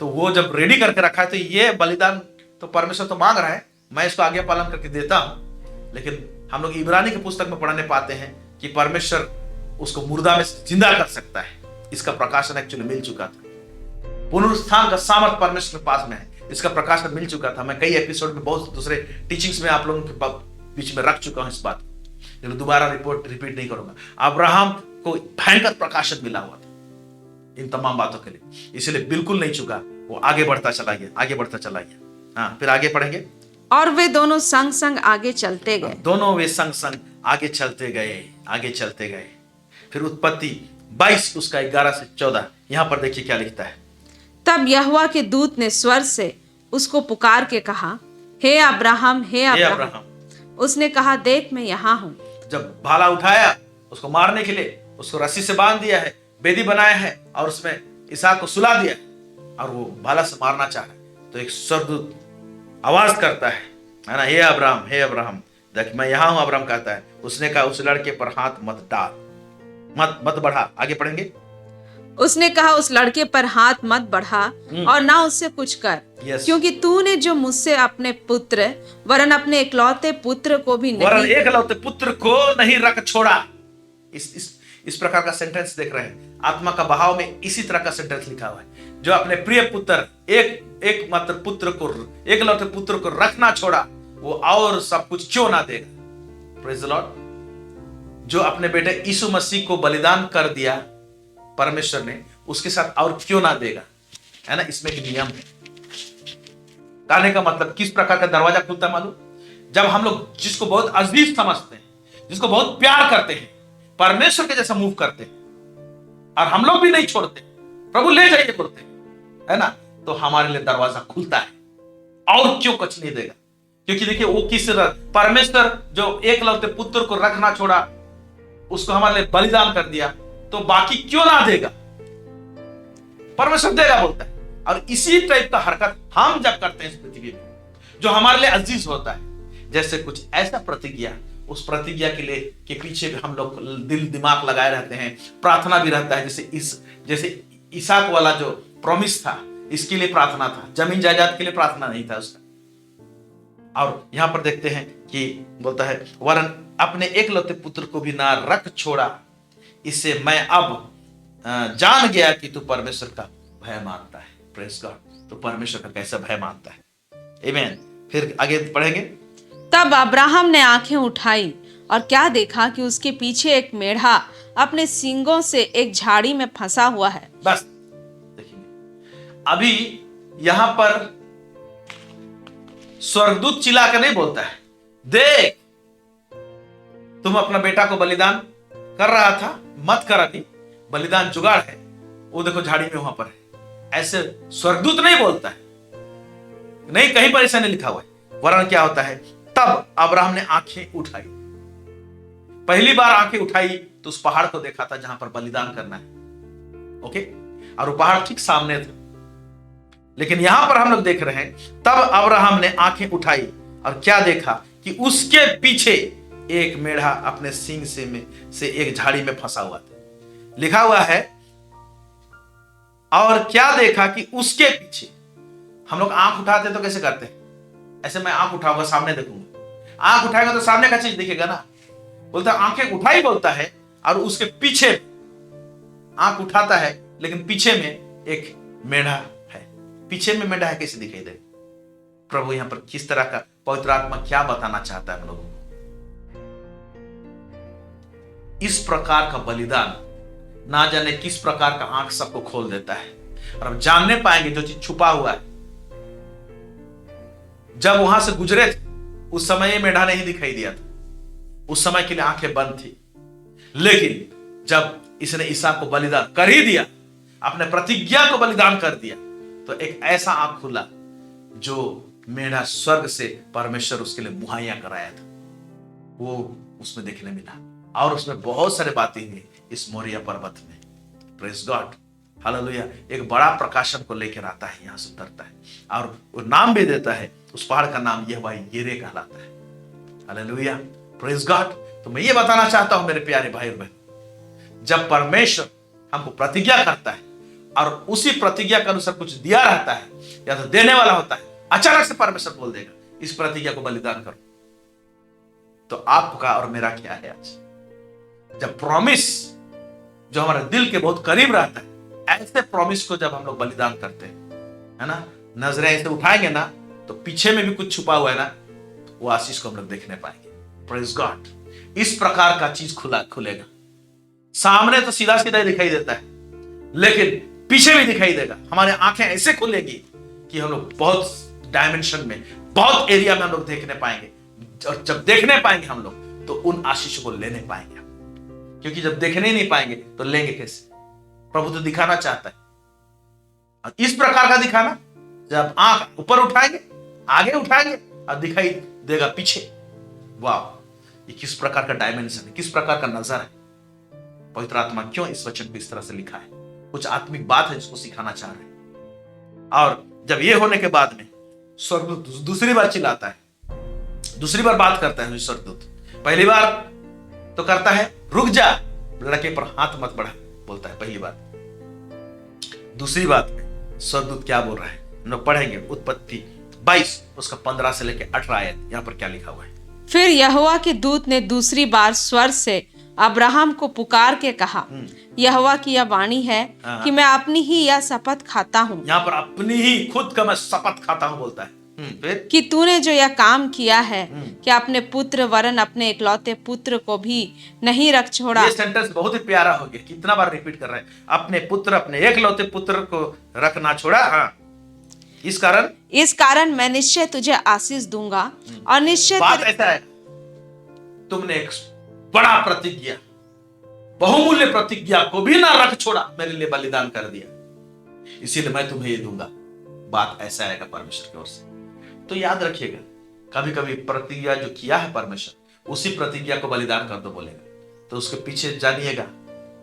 तो वो जब रेडी करके रखा है तो ये बलिदान तो परमेश्वर तो मांग रहा है, मैं इसको आज्ञा पालन करके देता हूं। लेकिन हम लोग इब्रानी की पुस्तक में पढ़ने पाते हैं कि परमेश्वर उसको मुर्दा में जिंदा कर सकता है। इसका प्रकाशन एक्चुअली मिल चुका था। पुनरुत्थान का सामर्थ परमेश्वर के पास में है, इसका प्रकाशन मिल चुका था। मैं कई एपिसोड में बहुत दूसरे टीचिंग्स में आप लोगों के बीच में रख चुका हूं इस बात। लेकिन दोबारा रिपीट नहीं करूंगा। अब्राहम को भयंकर प्रकाशन मिला हुआ था इन तमाम बातों के लिए, इसलिए बिल्कुल नहीं चुका, वो आगे बढ़ता चला गया। हाँ, फिर आगे पढ़ेंगे। और वे दोनों संग संग आगे चलते गए। दोनों वे संग संग आगे चलते गए। फिर उत्पत्ति 22 उसका 11 से 14, यहां पर देखिए क्या लिखता है। तब यहोवा के दूत ने स्वर से उसको पुकार के कहा, हे अब्राहम, हे अब्राहम। उसने कहा, देख मैं यहाँ हूँ। जब भाला उठाया उसको मारने के लिए, उसको रस्सी से बांध दिया है, बेदी बनाया है और उसमें इसहाक को सुला दिया और वो भाला से मारना चाह रहा है, तो एक स्वर्गदूत आवाज करता है ना, हे अब्राहम, देख मैं यहाँ हूं। अब्राहम कहता है, उसने कहा उस लड़के पर हाथ मत डाल, मत बढ़ा। आगे पढ़ेंगे। उसने कहा, उस लड़के पर हाथ मत बढ़ा और ना उससे कुछ कर, क्योंकि तूने जो मुझसे अपने पुत्र वरन अपने इकलौते पुत्र को भी नहीं रख छोड़ा। इस प्रकार का सेंटेंस देख रहे हैं, आत्मा का बहाव में इसी तरह का सेंटेंस लिखा हुआ है। जो अपने प्रिय पुत्र एक मात्र पुत्र को, एकलौते पुत्र को रखना छोड़ा, वो और सब कुछ क्यों ना देगा। Praise the Lord. जो अपने बेटे यीशु मसीह को बलिदान कर दिया परमेश्वर ने, उसके साथ और क्यों ना देगा, है ना। इसमें एक नियम है। कहने का मतलब किस प्रकार का दरवाजा खुलता है मालूम? जब हम लोग जिसको बहुत अजीज समझते हैं, जिसको बहुत प्यार करते हैं, परमेश्वर के जैसा मूव करते हैं, और हम लोग भी नहीं छोड़ते, प्रभु ले जाइए बोलते हैं, है ना, तो हमारे लिए दरवाजा खुलता है और क्यों कुछ नहीं देगा। क्योंकि देखिए वो किस परमेश्वर जो एकलौते पुत्र को रखना छोड़ा, उसको हमारे लिए बलिदान कर दिया, तो बाकी क्यों ना देगा, परमेश्वर देगा बोलता है। और इसी टाइप का हरकत हम जब करते हैं इस पृथ्वी में, जो हमारे लिए अजीज होता है, जैसे कुछ ऐसा प्रतिज्ञा, उस प्रतिज्ञा के लिए के पीछे भी हम लोग दिल दिमाग लगाए रहते हैं, प्रार्थना भी रहता है। जैसे इसहाक वाला जो प्रॉमिस था, इसके लिए प्रार्थना था, जमीन जायदाद के लिए प्रार्थना नहीं था उसका। और यहां पर देखते हैं कि बोलता है, वरन अपने एकलौते पुत्र को भी ना रख छोड़ा, इससे मैं अब जान गया कि तू परमेश्वर का भय मानता है। Praise God. तो परमेश्वर का कैसा भय मानता है। आमीन। फिर आगे पढ़ेंगे। तब अब्राहम ने आंखें उठाई और क्या देखा कि उसके पीछे एक मेढ़ा अपने सींगों से एक झाड़ी में फंसा हुआ है। बस देखिए, अभी यहां पर स्वर्गदूत चिल्ला कर नहीं बोलता है, देख तुम अपना बेटा को बलिदान कर रहा था, मत कर, अभी बलिदान जुगाड़ है, वो देखो झाड़ी में वहां पर है। ऐसे स्वर्गदूत नहीं बोलता है, नहीं, कहीं पर ऐसा नहीं लिखा हुआ है। वरन क्या होता है, तब अब्राहम ने आंखें उठाई। पहली बार आंखें उठाई तो उस पहाड़ को देखा था जहां पर बलिदान करना है, ओके, और वो पहाड़ ठीक सामने था। लेकिन यहां पर हम लोग देख रहे हैं, तब अब्राहम ने आंखें उठाई और क्या देखा कि उसके पीछे एक मेढ़ा अपने सींग से एक झाड़ी में फंसा हुआ था। लिखा हुआ है, और क्या देखा कि उसके पीछे। हम लोग आंख उठाते तो कैसे करते हैं, ऐसे मैं आंख उठाऊंगा, सामने देखूंगा, आंख उठाएगा तो सामने का चीज दिखेगा ना। बोलता आंखें उठाई बोलता है, और उसके पीछे आंख उठाता है, लेकिन पीछे में एक मेढ़ा है। पीछे में मेढ़ा है, कैसे दिखाई दे। प्रभु यहां पर किस तरह का, पवित्र आत्मा क्या बताना चाहता है हम लोगों को। इस प्रकार का बलिदान ना जाने किस प्रकार का आंख सबको खोल देता है, और हम जानने पाएंगे जो चीज छुपा हुआ है। जब वहां से गुजरे थे, उस समय ये मेढ़ा नहीं दिखाई दिया था, उस समय के लिए आंखें बंद थी। लेकिन जब इसने इसहाक को बलिदान कर ही दिया, अपने प्रतिज्ञा को बलिदान कर दिया, तो एक ऐसा आंख खुला जो मेढ़ा स्वर्ग से परमेश्वर उसके लिए मुहैया कराया था, वो उसमें देखने मिला। और उसमें बहुत सारे बातें हुई इस मोरिया पर्वत में। Praise God, hallelujah. एक बड़ा प्रकाशन को लेकर आता है, यहां से उतरता है, और वो नाम भी देता है, उस पहाड़ का नाम यहोवा यिरे कहलाता है। Hallelujah, praise God. तो मैं ये बताना चाहता हूं मेरे प्यारे भाई और बहन, जब परमेश्वर हमको प्रतिज्ञा करता है और उसी प्रतिज्ञा के अनुसार कुछ दिया रहता है या तो देने वाला होता है, अचानक से परमेश्वर बोल देगा इस प्रतिज्ञा को बलिदान करो, तो आपका और मेरा क्या है आज। जब प्रॉमिस जो हमारे दिल के बहुत करीब रहता है, ऐसे प्रॉमिस को जब हम लोग बलिदान करते हैं, है ना, नजरें ऐसे उठाएंगे ना, तो पीछे में भी कुछ छुपा हुआ है ना, वो आशीष को हम लोग देखने पाएंगे। Praise God. इस प्रकार का चीज खुलेगा। सामने तो सीधा सीधा ही दिखाई देता है, लेकिन पीछे भी दिखाई देगा। हमारे आंखें ऐसे खुलेगी कि हम लोग बहुत डायमेंशन में, बहुत एरिया में हम लोग देखने पाएंगे। और जब देखने पाएंगे हम लोग, तो उन आशीषों को लेने पाएंगे। क्योंकि जब देखने ही नहीं पाएंगे तो लेंगे कैसे? प्रभु तो दिखाना चाहता है, और इस प्रकार का दिखाना, जब आंख ऊपर उठाएंगे, आगे उठाएंगे और दिखाई देगा पीछे। वाह, ये किस प्रकार का डायमेंशन है, किस प्रकार का नजर है। पवित्र आत्मा क्यों इस वचन को इस तरह से लिखा है? कुछ आत्मिक बात है जिसको सिखाना चाह रहे हैं। और जब ये होने के बाद में स्वर्गदूत दूसरी बार चिल्लाता है, दूसरी बार बात करता है स्वर्गदूत। पहली बार तो करता है रुक जा, लड़के पर हाथ मत बढ़ा, बोलता है पहली बात। दूसरी बात में स्वर्गदूत क्या बोल रहा है, हम लोग पढ़ेंगे उत्पत्ति 22 उसका 15 से लेकर 18 आयत। यहाँ पर क्या लिखा हुआ है? फिर यहोवा के दूत ने दूसरी बार स्वर से अब्राहम को पुकार के कहा, यहोवा की यह वाणी है कि मैं अपनी ही यह शपथ खाता हूँ। यहाँ पर अपनी ही खुद का मैं शपथ खाता हूँ बोलता है। फिर कि तूने जो यह काम किया है कि अपने पुत्र वरन अपने इकलौते पुत्र को भी नहीं रख छोड़ा। ये सेंटेंस बहुत ही प्यारा हो गया, कितना बार रिपीट कर रहे हैं, अपने पुत्र, अपने एकलौते पुत्र को रख ना छोड़ा। हाँ, इस कारण मैं निश्चय तुझे आशीष दूंगा और निश्चय बात ऐसा है, तुमने एक बड़ा प्रतिज्ञा, बहुमूल्य प्रतिज्ञा को भी ना रख छोड़ा, मेरे लिए बलिदान कर दिया, इसीलिए मैं तुम्हें ये दूंगा। बात ऐसा आएगा परमेश्वर की ओर से। तो याद रखिएगा, कभी कभी प्रतिज्ञा जो किया है परमेश्वर, उसी प्रतिज्ञा को बलिदान कर दो बोलेगा, तो उसके पीछे जानिएगा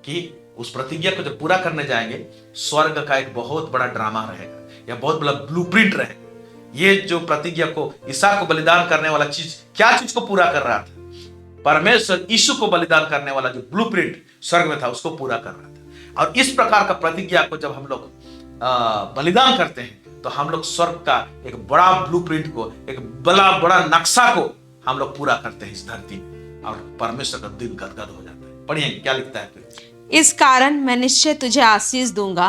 कि उस प्रतिज्ञा को जब पूरा करने जाएंगे, स्वर्ग का एक बहुत बड़ा ड्रामा रहेगा या बहुत बड़ा ब्लूप्रिंट रहेगा। ये जो प्रतिज्ञा को, इसहाक को बलिदान करने वाला चीज, क्या चीज को पूरा कर रहा था? परमेश्वर यीशु को बलिदान करने वाला जो ब्लूप्रिंट स्वर्ग में था, उसको पूरा कर रहा था। और इस प्रकार का प्रतिज्ञा को जब हम लोग बलिदान करते हैं, तो हम लोग स्वर्ग का एक बड़ा ब्लूप्रिंट को, एक बड़ा नक्शा को हम लोग पूरा करते हैं इस धरती में, और परमेश्वर का दिल गदगद हो जाता है। पढ़िए क्या लिखता है फिर? इस कारण मैं निश्चय तुझे आशीष दूंगा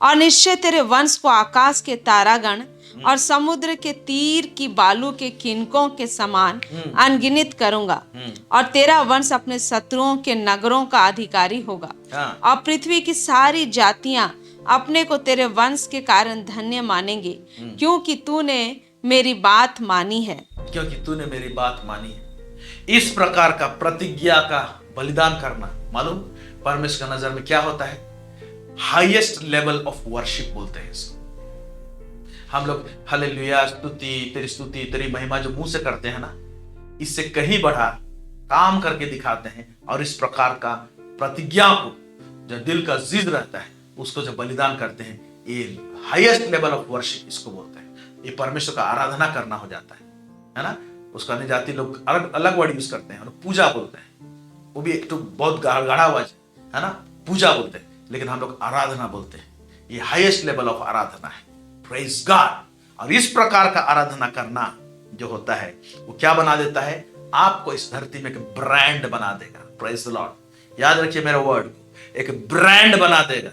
और निश्चय तेरे वंश को आकाश के तारागण और समुद्र के तीर की बालू के किनकों के समान अनगिनत करूंगा, और तेरा वंश अपने शत्रुओं के नगरों का अधिकारी होगा। और पृथ्वी की सारी जातियां अपने को तेरे वंश के कारण धन्य मानेंगे, क्योंकि तूने मेरी बात मानी है। क्योंकि तूने मेरी बात मानी है। इस प्रकार का प्रतिज्ञा का बलिदान करना, मालूम परमेश्वर का नजर में क्या होता है? हाईएस्ट लेवल ऑफ वर्शिप बोलते हैं इसको। हम लोग हालेलुया, स्तुति तेरी महिमा जो मुंह से करते हैं ना, इससे कहीं बढ़ा काम करके दिखाते हैं। और इस प्रकार का प्रतिज्ञा को जो दिल का जिद रहता है, उसको जब बलिदान करते हैं, ये हाईएस्ट लेवल ऑफ वर्शिप इसको बोलते हैं। ये परमेश्वर का आराधना करना हो जाता है ना। उसका अन्य जाति लोग अलग वर्ड यूज करते हैं, और पूजा बोलते हैं, वो भी एक तो बहुत गाढ़ा आवाज है ना, पूजा बोलते हैं, लेकिन हम लोग आराधना बोलते हैं। ये हाईएस्ट लेवल ऑफ आराधना है। Praise God. और इस प्रकार का आराधना करना जो होता है, वो क्या बना देता है? आपको इस धरती में एक ब्रांड बना देगा। Praise the Lord. याद रखिए मेरा वर्ड, एक ब्रांड बना देगा।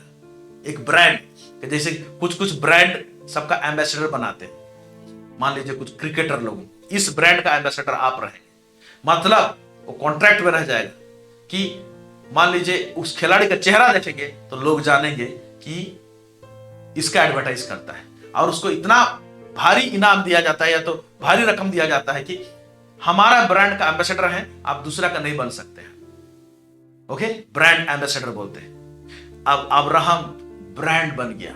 एक ब्रांड, जैसे कुछ ब्रांड सबका एम्बेसडर बनाते हैं। मान लीजिए कुछ क्रिकेटर लोग, इस ब्रांड का एम्बेसडर आप रहेंगे, मतलब वो कॉन्ट्रैक्ट में रह जाएगा कि मान लीजिए उस खिलाड़ी का चेहरा देखेंगे तो लोग जानेंगे कि इसका एडवर्टाइज करता है, और उसको इतना भारी इनाम दिया जाता है या तो भारी रकम दिया जाता है कि हमारा ब्रांड का एम्बेसडर है, आप दूसरा का नहीं बन सकते हैं। ओके, ब्रांड एम्बेसडर बोलते हैं। अब अब्राहम ब्रांड बन गया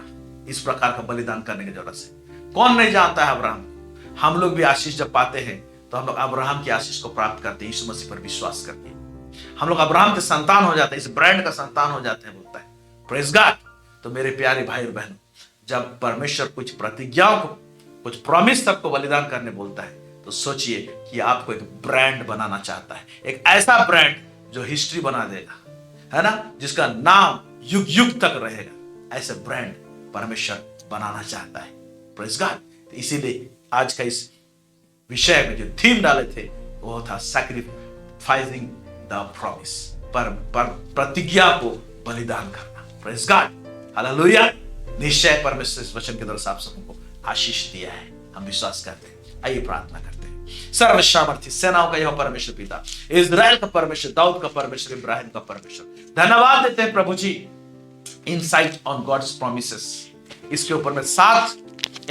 इस प्रकार का बलिदान करने की जरूरत से। कौन नहीं जानता है अब्राहम? हम लोग भी आशीष जब पाते हैं तो हम लोग अब्राहम की आशीष को प्राप्त करते हैं, यीशु मसीह पर विश्वास करके हम लोग अब्राहम के संतान हो जाते हैं, इस ब्रांड का संतान हो जाते हैं, बोलता है। Praise God. तो मेरे प्यारे भाई और बहनों, जब परमेश्वर कुछ प्रतिज्ञाओं को, कुछ प्रॉमिस सबको बलिदान करने बोलता है, तो सोचिए कि आपको एक ब्रांड बनाना चाहता है, एक ऐसा ब्रांड जो हिस्ट्री बना देगा, है ना, जिसका नाम युग युग तक रहेगा। ऐसे ब्रांड परमेश्वर बनाना चाहता है। Praise God. इसीलिए आज का इस विषय में जो थीम डाले थे वो था सैक्रिफाइसिंग द प्रॉमिस, पर प्रतिज्ञा को बलिदान करना। Praise God. हालेलुया। निश्चय परमेश्वर इस वचन के द्वारा आप सबको आशीष दिया है, हम विश्वास करते हैं। आइए प्रार्थना करते हैं। सर्वसामर्थी सेनाओं का यह परमेश्वर पिता, इजराइल का परमेश्वर, दाऊद का परमेश्वर, इब्राहिम का परमेश्वर, धन्यवाद देते हैं प्रभु जी। इनसाइट ऑन गॉड्स प्रॉमिसेस, इसके ऊपर में 7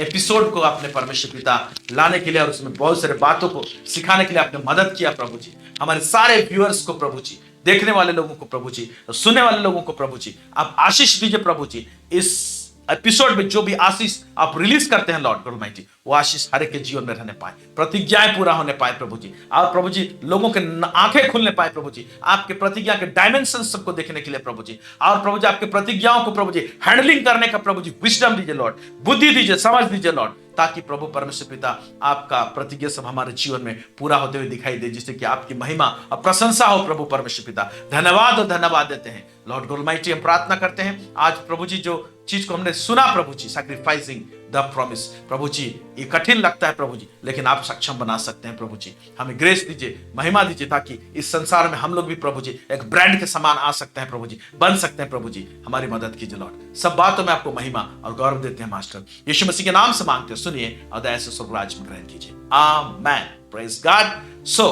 एपिसोड को आपने परमेश्वर पिता लाने के लिए और उसमें बहुत सारे बातों को सिखाने के लिए आपने मदद किया प्रभु जी। हमारे सारे व्यूअर्स को प्रभु जी, देखने वाले लोगों को प्रभु जी, सुनने वाले लोगों को प्रभु जी, आप आशीष दीजिए प्रभु जी। इस एपिसोड में जो भी आशीष आप रिलीज करते हैं लॉर्ड गॉड ऑलमाइटी, वो आशीष हर एक के जीवन में रहने पाए, प्रतिज्ञाएं पूरा होने पाए प्रभु जी। और प्रभु जी लोगों के आंखें खुलने पाए प्रभु जी, आपके प्रतिज्ञा के डायमेंशन सबको देखने के लिए प्रभु जी। और प्रभु जी आपके प्रतिज्ञाओं को प्रभु जी हैंडलिंग करने का प्रभु जी विजडम दीजिए लॉर्ड, बुद्धि दीजिए, समझ दीजिए लॉर्ड, ताकि प्रभु परमेश्वर पिता आपका प्रतिज्ञा सब हमारे जीवन में पूरा होते हुए दिखाई दे, जिससे कि आपकी महिमा और प्रशंसा हो प्रभु परमेश्वर पिता। धन्यवाद और धन्यवाद देते हैं लॉर्ड गॉड ऑलमाइटी। हम प्रार्थना करते हैं आज प्रभु जी जो चीज को हमने सुना प्रभु जी, सैक्रिफाइसिंग द प्रॉमिस, प्रभु जी ये कठिन लगता है प्रभु जी, लेकिन आप सक्षम बना सकते हैं प्रभु जी। हमें ग्रेस दीजिए, महिमा दीजिए, ताकि इस संसार में हम लोग भी प्रभु जी एक ब्रांड के समान आ सकते हैं प्रभु जी, बन सकते हैं प्रभु जी। हमारी मदद कीजिए लॉर्ड, सब बातों में आपको महिमा और गौरव देते हैं मास्टर, यीशु मसीह के नाम से मांगते हैं, सुनिए और दया से स्वर्गराज में ग्रहण कीजिए, आमेन, प्रेज गॉड। सो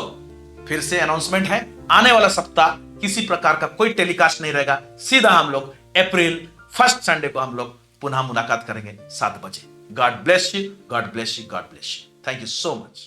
फिर से अनाउंसमेंट है, आने वाला सप्ताह किसी प्रकार का कोई टेलीकास्ट नहीं रहेगा, सीधा हम लोग अप्रैल 1 संडे को हम लोग पुनः मुलाकात करेंगे 7 बजे। God bless you, God bless you, God bless you. Thank you so much.